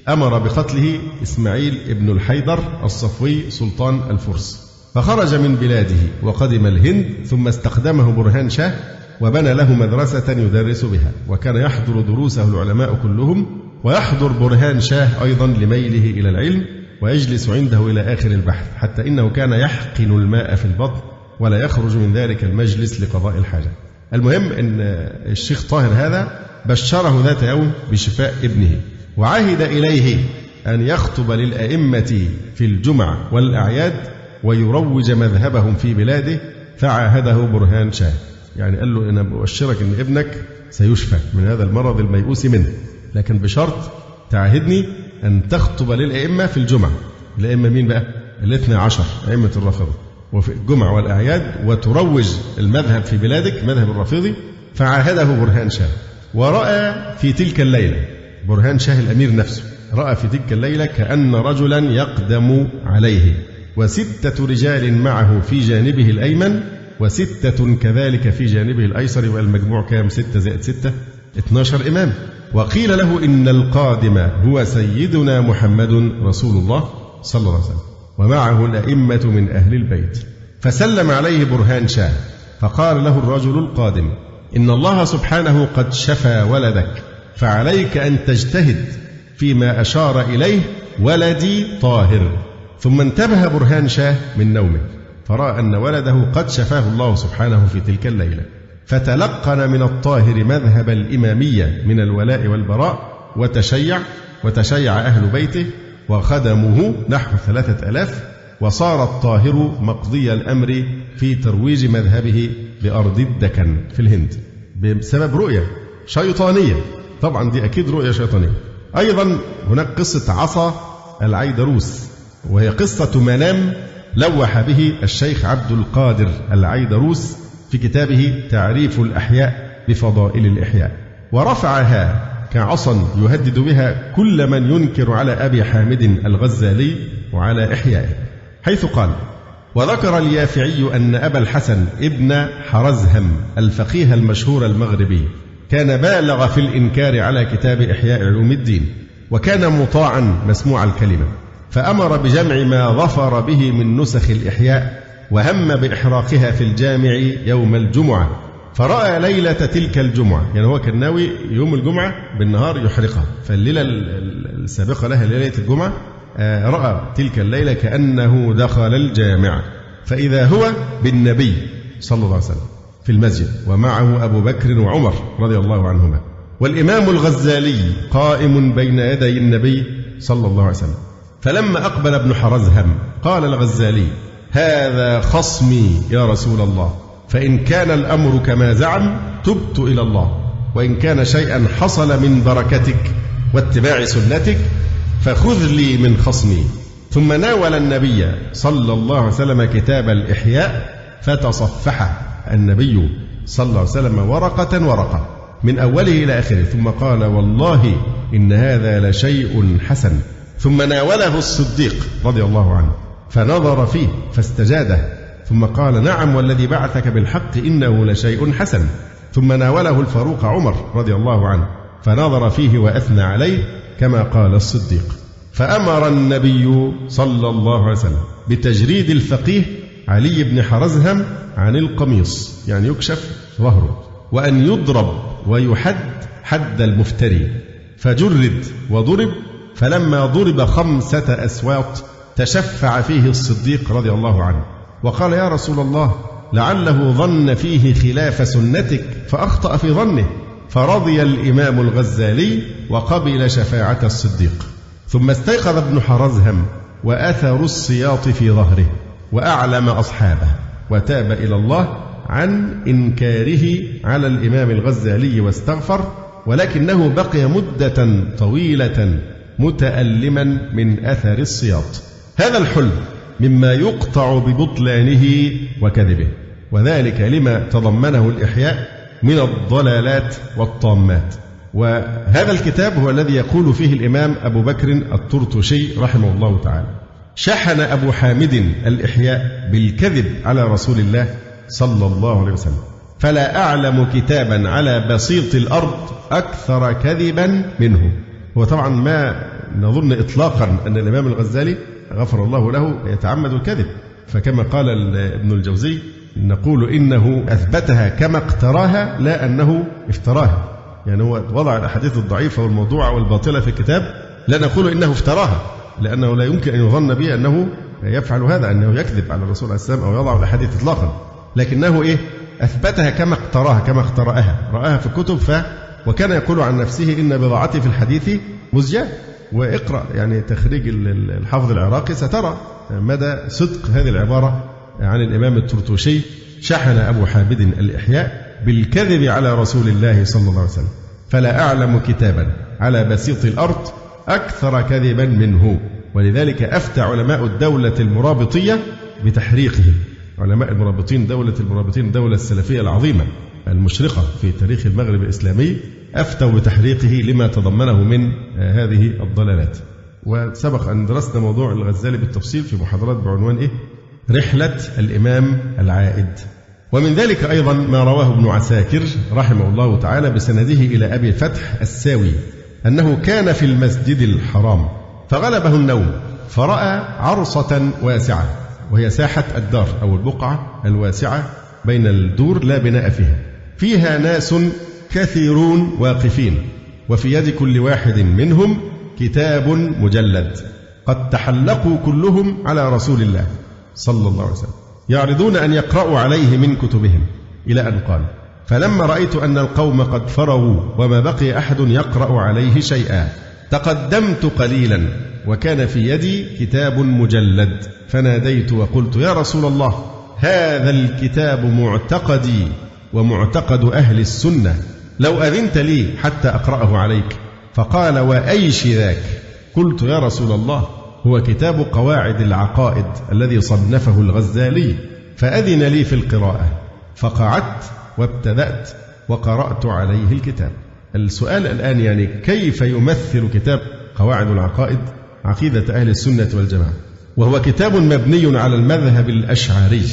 أمر بقتله إسماعيل ابن الحيدر الصفوي سلطان الفرس، فخرج من بلاده وقدم الهند، ثم استخدمه برهان شاه وبنى له مدرسة يدرس بها، وكان يحضر دروسه العلماء كلهم، ويحضر برهان شاه أيضا لميله إلى العلم، ويجلس عنده إلى آخر البحث، حتى إنه كان يحقن الماء في البطن ولا يخرج من ذلك المجلس لقضاء الحاجة. المهم أن الشيخ طاهر هذا بشره ذات يوم بشفاء ابنه، وعهد إليه أن يخطب للأئمة في الجمع والأعياد ويروج مذهبهم في بلاده، فعاهده برهان شاه. يعني قال له: أنا بأبشرك أن ابنك سيشفى من هذا المرض الميؤوس منه، لكن بشرط تعاهدني أن تخطب للأئمة في الجمع. الأئمة مين بقى؟ 12 أئمة الرافضة، وفي الجمع والأعياد، وتروج المذهب في بلادك، مذهب الرافضي. فعاهده برهان شاه. ورأى في تلك الليلة برهان شاه الأمير نفسه، رأى في تلك الليلة كأن رجلا يقدم عليه، و6 رجال معه في جانبه الأيمن، و6 كذلك في جانبه الأيسر، والمجموع كام؟ 6 زائد 6 12 إمام. وقيل له: إن القادم هو سيدنا محمد رسول الله صلى الله عليه وسلم، ومعه الأئمة من أهل البيت. فسلم عليه برهان شاه، فقال له الرجل القادم: إن الله سبحانه قد شفى ولدك، فعليك أن تجتهد فيما أشار إليه ولدي طاهر. ثم انتبه برهان شاه من نومه، فرأى أن ولده قد شفاه الله سبحانه في تلك الليلة، فتلقن من الطاهر مذهب الإمامية من الولاء والبراء، وتشيع أهل بيته وخدمه نحو 3000، وصار الطاهر مقضي الأمر في ترويج مذهبه بأرض الدكن في الهند، بسبب رؤية شيطانية. طبعا دي أكيد رؤية شيطانية. أيضا هناك قصة عصا العيدروس، وهي قصة منام لوح به الشيخ عبد القادر العيدروس في كتابه تعريف الأحياء بفضائل الإحياء، ورفعها كعصا يهدد بها كل من ينكر على أبي حامد الغزالي وعلى إحيائه، حيث قال: وذكر اليافعي أن أبا الحسن ابن حرزهم الفقيه المشهور المغربي كان بالغ في الإنكار على كتاب إحياء علوم الدين، وكان مطاعا مسموع الكلمة، فأمر بجمع ما ظفر به من نسخ الإحياء، وهم بإحراقها في الجامع يوم الجمعة. فرأى ليلة تلك الجمعة، يعني هو كان ناوي يوم الجمعة بالنهار يحرقها، فالليلة السابقة لها ليلة الجمعة رأى تلك الليلة كأنه دخل الجامع، فإذا هو بالنبي صلى الله عليه وسلم في المسجد، ومعه أبو بكر وعمر رضي الله عنهما، والإمام الغزالي قائم بين يدي النبي صلى الله عليه وسلم. فلما أقبل ابن حرزهم قال الغزالي: هذا خصمي يا رسول الله، فإن كان الأمر كما زعم تبت إلى الله، وإن كان شيئا حصل من بركتك واتباع سنتك فخذ لي من خصمي. ثم ناول النبي صلى الله عليه وسلم كتاب الإحياء، فتصفح النبي صلى الله عليه وسلم ورقة من أوله إلى آخره، ثم قال: والله إن هذا لشيء حسن. ثم ناوله الصديق رضي الله عنه فنظر فيه فاستجاده، ثم قال: نعم والذي بعثك بالحق إنه لشيء حسن. ثم ناوله الفاروق عمر رضي الله عنه فنظر فيه وأثنى عليه كما قال الصديق. فأمر النبي صلى الله عليه وسلم بتجريد الفقيه علي بن حرزهم عن القميص، يعني يكشف ظهره، وأن يضرب ويحد حد المفتري، فجرد وضرب. فلما ضرب 5 أسواط تشفع فيه الصديق رضي الله عنه وقال: يا رسول الله، لعله ظن فيه خلاف سنتك فأخطأ في ظنه. فرضي الإمام الغزالي وقبل شفاعة الصديق. ثم استيقظ ابن حرزهم وأثر السياط في ظهره، وأعلم أصحابه، وتاب إلى الله عن إنكاره على الإمام الغزالي واستغفر، ولكنه بقي مدة طويلة متألما من أثر السياط. هذا الحلم مما يقطع ببطلانه وكذبه، وذلك لما تضمنه الإحياء من الضلالات والطامات. وهذا الكتاب هو الذي يقول فيه الإمام أبو بكر الطرطشي رحمه الله تعالى: شحن أبو حامد الإحياء بالكذب على رسول الله صلى الله عليه وسلم، فلا أعلم كتابا على بسيط الأرض أكثر كذبا منه. وطبعا ما نظن إطلاقا أن الإمام الغزالي غفر الله له يتعمد الكذب، فكما قال ابن الجوزي: نقول إنه أثبتها كما اقتراها لا أنه افتراها. يعني هو وضع الأحاديث الضعيفة والموضوعة والباطلة في الكتاب، لا نقول إنه افتراها، لأنه لا يمكن أن يظن به أنه يفعل هذا، أنه يكذب على الرسول عليه السلام أو يضع الأحاديث إطلاقا، لكنه أثبتها كما اخترأها، رآها في الكتب وكان يقول عن نفسه إن بضاعتي في الحديث مزجاة. واقرأ يعني تخريج الحافظ العراقي سترى مدى صدق هذه العبارة عن الإمام الطرطوشي. شحن أبو حامد الإحياء بالكذب على رسول الله صلى الله عليه وسلم، فلا أعلم كتابا على بسيط الأرض أكثر كذبا منه. ولذلك أفتى علماء الدولة المرابطية بتحريقه. علماء المرابطين، دولة المرابطين، الدولة السلفية العظيمة المشرقة في تاريخ المغرب الإسلامي، أفتوا بتحريقه لما تضمنه من هذه الضلالات. وسبق أن درسنا موضوع الغزالي بالتفصيل في محاضرات بعنوان رحلة الإمام العائد. ومن ذلك أيضا ما رواه ابن عساكر رحمه الله تعالى بسنده إلى أبي الفتح الساوي أنه كان في المسجد الحرام فغلبه النوم فرأى عرصة واسعة، وهي ساحة الدار أو البقعة الواسعة بين الدور لا بناء فيها ناس كثيرون واقفين، وفي يد كل واحد منهم كتاب مجلد قد تحلقوا كلهم على رسول الله صلى الله عليه وسلم يعرضون أن يقرأوا عليه من كتبهم، إلى أن قال: فلما رأيت أن القوم قد فرغوا وما بقي أحد يقرأ عليه شيئا تقدمت قليلا وكان في يدي كتاب مجلد، فناديت وقلت: يا رسول الله، هذا الكتاب معتقدي ومعتقد أهل السنة، لو أذنت لي حتى أقرأه عليك. فقال: وأيش ذاك؟ قلت: يا رسول الله، هو كتاب قواعد العقائد الذي صنفه الغزالي، فأذن لي في القراءة. فقعدت وابتدأت وقرأت عليه الكتاب. السؤال الآن يعني كيف يمثل كتاب قواعد العقائد عقيدة أهل السنة والجماعة، وهو كتاب مبني على المذهب الأشعري،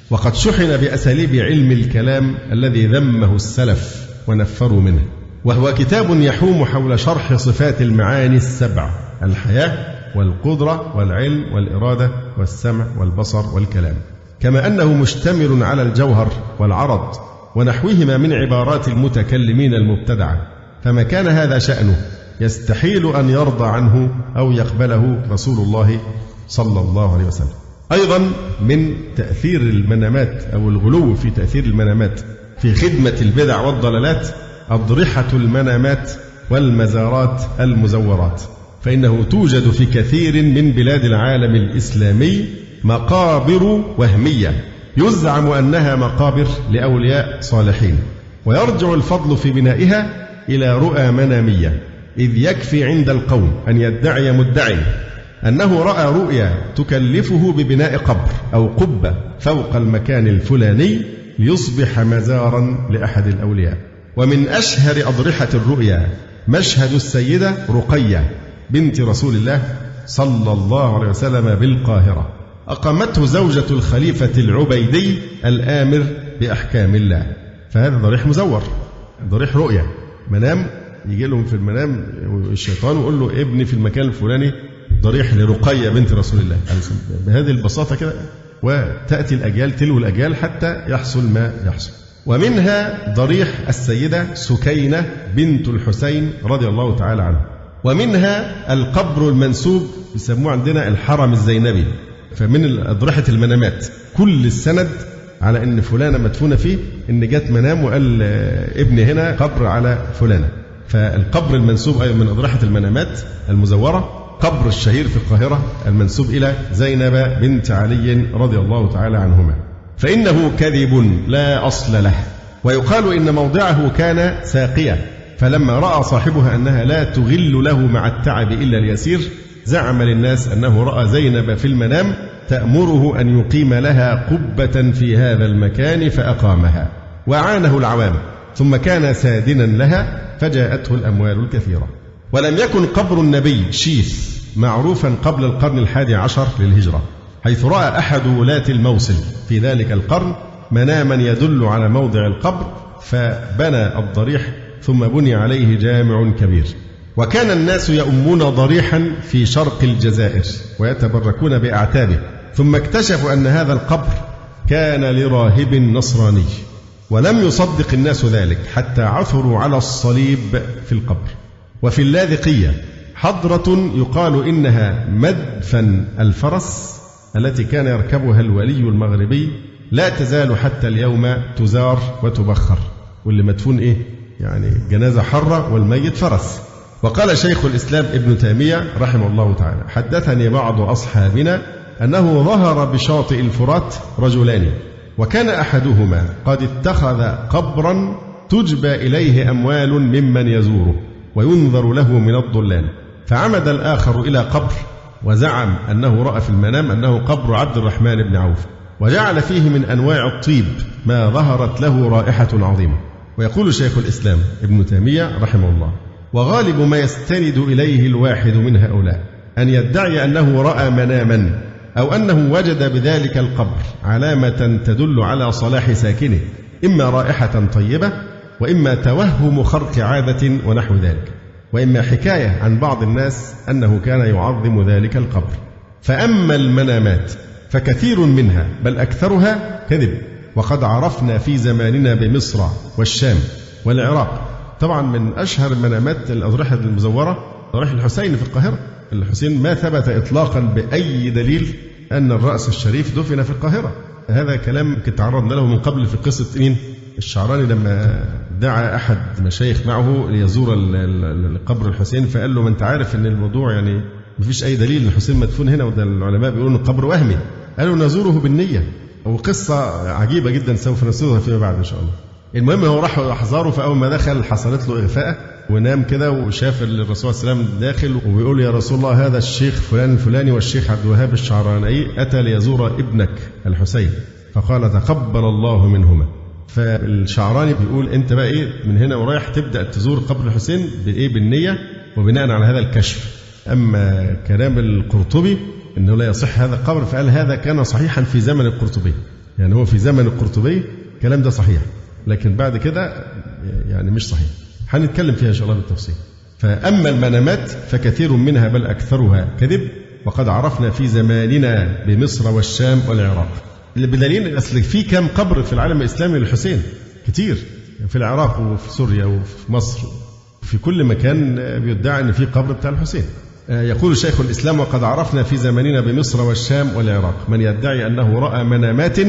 وقد شحن بأساليب علم الكلام الذي ذمه السلف ونفروا منه، وهو كتاب يحوم حول شرح صفات المعاني السبع: الحياة والقدرة والعلم والإرادة والسمع والبصر والكلام، كما أنه مشتمل على الجوهر والعرض ونحوهما من عبارات المتكلمين المبتدعة، فما كان هذا شأنه يستحيل أن يرضى عنه أو يقبله رسول الله صلى الله عليه وسلم. أيضا من تأثير المنامات أو الغلو في تأثير المنامات في خدمة البدع والضلالات أضرحة المنامات والمزارات المزورات، فإنه توجد في كثير من بلاد العالم الإسلامي مقابر وهمية يزعم أنها مقابر لأولياء صالحين، ويرجع الفضل في بنائها إلى رؤى منامية، إذ يكفي عند القوم أن يدعي مدعي أنه رأى رؤيا تكلفه ببناء قبر أو قبة فوق المكان الفلاني ليصبح مزارا لأحد الأولياء. ومن أشهر أضرحة الرؤيا مشهد السيدة رقية بنت رسول الله صلى الله عليه وسلم بالقاهرة، أقامته زوجة الخليفة العبيدي الآمر بأحكام الله، فهذا ضريح مزور، ضريح رؤيا، منام يجي لهم في المنام الشيطان ويقول له ابني في المكان الفلاني ضريح لرقية بنت رسول الله بهذه البساطة كده، وتأتي الأجيال تلو الأجيال حتى يحصل ما يحصل. ومنها ضريح السيدة سكينة بنت الحسين رضي الله تعالى عنه، ومنها القبر المنسوب يسموه عندنا الحرم الزينبي. فمن أضرحة المنامات كل السند على أن فلانة مدفونة فيه، إن جت منام وقال ابن هنا قبر على فلانة. فالقبر المنسوب أيضا من أضرحة المنامات المزورة، قبر الشهير في القاهرة المنسوب إلى زينب بنت علي رضي الله تعالى عنهما، فإنه كذب لا أصل له. ويقال إن موضعه كان ساقية، فلما رأى صاحبها أنها لا تغل له مع التعب إلا اليسير زعم للناس أنه رأى زينب في المنام تأمره أن يقيم لها قبة في هذا المكان فأقامها، وعانه العوام، ثم كان سادنا لها فجاءته الأموال الكثيرة. ولم يكن قبر النبي شيث معروفا قبل القرن 11 للهجرة، حيث رأى أحد ولاة الموصل في ذلك القرن مناما يدل على موضع القبر، فبنى الضريح ثم بني عليه جامع كبير. وكان الناس يؤمون ضريحا في شرق الجزائر ويتبركون بأعتابه، ثم اكتشفوا أن هذا القبر كان لراهب نصراني، ولم يصدق الناس ذلك حتى عثروا على الصليب في القبر. وفي اللاذقية حضرة يقال إنها مدفن الفرس التي كان يركبها الولي المغربي لا تزال حتى اليوم تزار وتبخر، واللي مدفون إيه؟ يعني جنازة حرة والميت فرس. وقال شيخ الإسلام ابن تيمية رحمه الله تعالى: حدثني بعض أصحابنا أنه ظهر بشاطئ الفرات رجلان، وكان أحدهما قد اتخذ قبرا تجبى إليه أموال ممن يزوره وينذر له من الضلال، فعمد الآخر إلى قبر وزعم أنه رأى في المنام أنه قبر عبد الرحمن بن عوف، وجعل فيه من أنواع الطيب ما ظهرت له رائحة عظيمة. ويقول شيخ الإسلام ابن تيمية رحمه الله: وغالب ما يستند إليه الواحد من هؤلاء أن يدعي أنه رأى مناما، أو أنه وجد بذلك القبر علامة تدل على صلاح ساكنه، إما رائحة طيبة، وإما توهم خرق عادة ونحو ذلك، وإما حكاية عن بعض الناس أنه كان يعظم ذلك القبر. فأما المنامات فكثير منها بل أكثرها كذب، وقد عرفنا في زماننا بمصر والشام والعراق. طبعا من أشهر المنامات الأضرحة المزورة ضريح الحسين في القاهرة. الحسين ما ثبت إطلاقا بأي دليل أن الرأس الشريف دفن في القاهرة. هذا كلام تعرضنا له من قبل في قصة مين؟ الشعراني، لما دعا أحد مشايخ معه ليزور قبر الحسين، فقال له: ما أنت عارف أن الموضوع يعني ما فيش أي دليل الحسين مدفون هنا، وده العلماء بيقولوا أن القبر وهمي. قالوا: نزوره بالنية. وقصة عجيبة جدا سوف نسردها فيما بعد إن شاء الله. المهم هو راح أحزاره، فأول ما دخل حصلت له إغفاء ونام كده، وشاف الرسول صلى الله عليه وسلم داخل وبيقول: يا رسول الله، هذا الشيخ فلان الفلاني والشيخ عبد الوهاب الشعراني أتى ليزور ابنك الحسين. فقال: تقبل الله منهما. فالشعراني بيقول: أنت بقى إيه من هنا ورايح تبدأ تزور قبر الحسين بإيه؟ بالنية، وبناء على هذا الكشف. أما كلام القرطبي أنه لا يصح هذا القبر، فقال هذا كان صحيحا في زمن القرطبي، يعني هو في زمن القرطبي الكلام ده صحيح، لكن بعد كده يعني مش صحيح. هنتكلم فيها إن شاء الله بالتفصيل. فأما المنامات فكثير منها بل أكثرها كذب، وقد عرفنا في زماننا بمصر والشام والعراق. بدليل أصل في كم قبر في العالم الإسلامي للحسين؟ كتير، في العراق وفي سوريا وفي مصر، في كل مكان بيدعي أن في قبر بتاع الحسين. يقول شيخ الإسلام: وقد عرفنا في زماننا بمصر والشام والعراق من يدعي أنه رأى منامات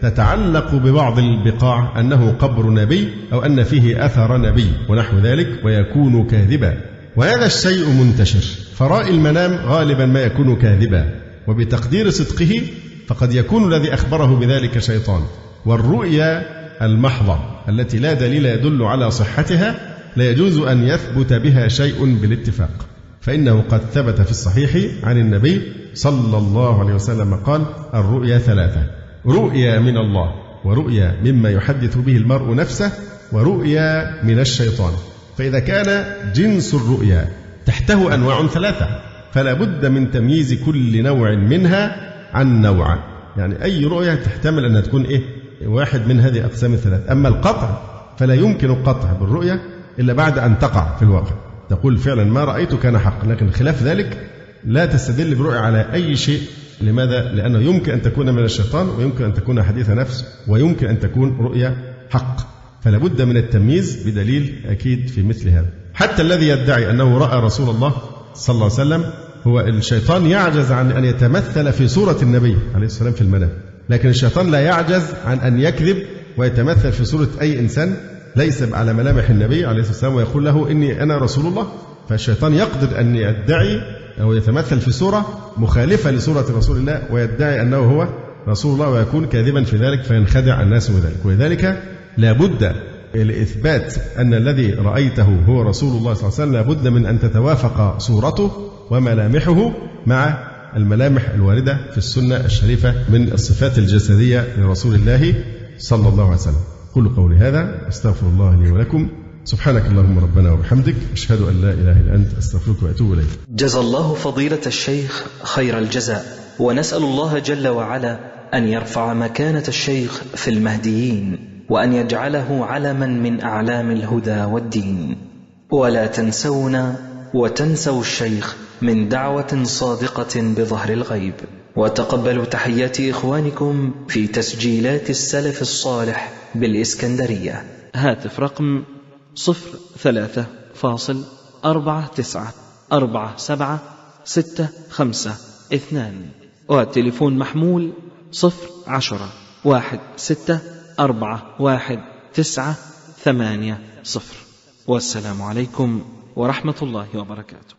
تتعلق ببعض البقاع أنه قبر نبي، أو أن فيه أثر نبي ونحو ذلك، ويكون كاذبا. وهذا الشيء منتشر، فرائي المنام غالبا ما يكون كاذبا، وبتقدير صدقه فقد يكون الذي أخبره بذلك شيطان. والرؤيا المحضة التي لا دليل يدل على صحتها لا يجوز أن يثبت بها شيء بالاتفاق، فإنه قد ثبت في الصحيح عن النبي صلى الله عليه وسلم قال: الرؤيا ثلاثة: رؤيا من الله، ورؤيا مما يحدث به المرء نفسه، ورؤيا من الشيطان. فإذا كان جنس الرؤيا تحته أنواع ثلاثة، فلا بد من تمييز كل نوع منها عن نوع. يعني أي رؤيا تحتمل أن تكون إيه؟ واحد من هذه الأقسام الثلاث. أما القطع فلا يمكن القطع بالرؤيا إلا بعد أن تقع في الواقع، تقول فعلا ما رأيت كان حق، لكن خلاف ذلك لا تستدل برؤيا على أي شيء. لماذا؟ لأنه يمكن أن تكون من الشيطان، ويمكن أن تكون حديث نفس، ويمكن أن تكون رؤيا حق. فلا بد من التمييز بدليل أكيد في مثل هذا. حتى الذي يدعي أنه رأى رسول الله صلى الله عليه وسلم، هو الشيطان يعجز عن أن يتمثل في صورة النبي عليه السلام في المنام، لكن الشيطان لا يعجز عن أن يكذب ويتمثل في صورة أي إنسان ليس على ملامح النبي عليه السلام ويقول له إني أنا رسول الله. فالشيطان يقدر أن يدعي أو يتمثل في صورة مخالفة لصورة رسول الله ويدعي أنه هو رسول الله، ويكون كاذبا في ذلك فينخدع الناس بذلك. ولذلك لا بد لإثبات أن الذي رأيته هو رسول الله صلى الله عليه وسلم لا بد من أن تتوافق صورته وملامحه مع الملامح الواردة في السنة الشريفة من الصفات الجسدية لرسول الله صلى الله عليه وسلم. قولوا قولي هذا، استغفر الله لي ولكم. سبحانك اللهم ربنا وبحمدك، أشهد أن لا إله إلا أنت، أستغفرك وأتوب إليك. جزا الله فضيلة الشيخ خير الجزاء، ونسأل الله جل وعلا أن يرفع مكانة الشيخ في المهديين، وأن يجعله علما من أعلام الهدى والدين. ولا تنسونا وتنسوا الشيخ من دعوة صادقة بظهر الغيب، وتقبلوا تحيات إخوانكم في تسجيلات السلف الصالح بالإسكندرية. هاتف رقم 03.494765 2، والتليفون محمول 010 16411980. والسلام عليكم ورحمة الله وبركاته.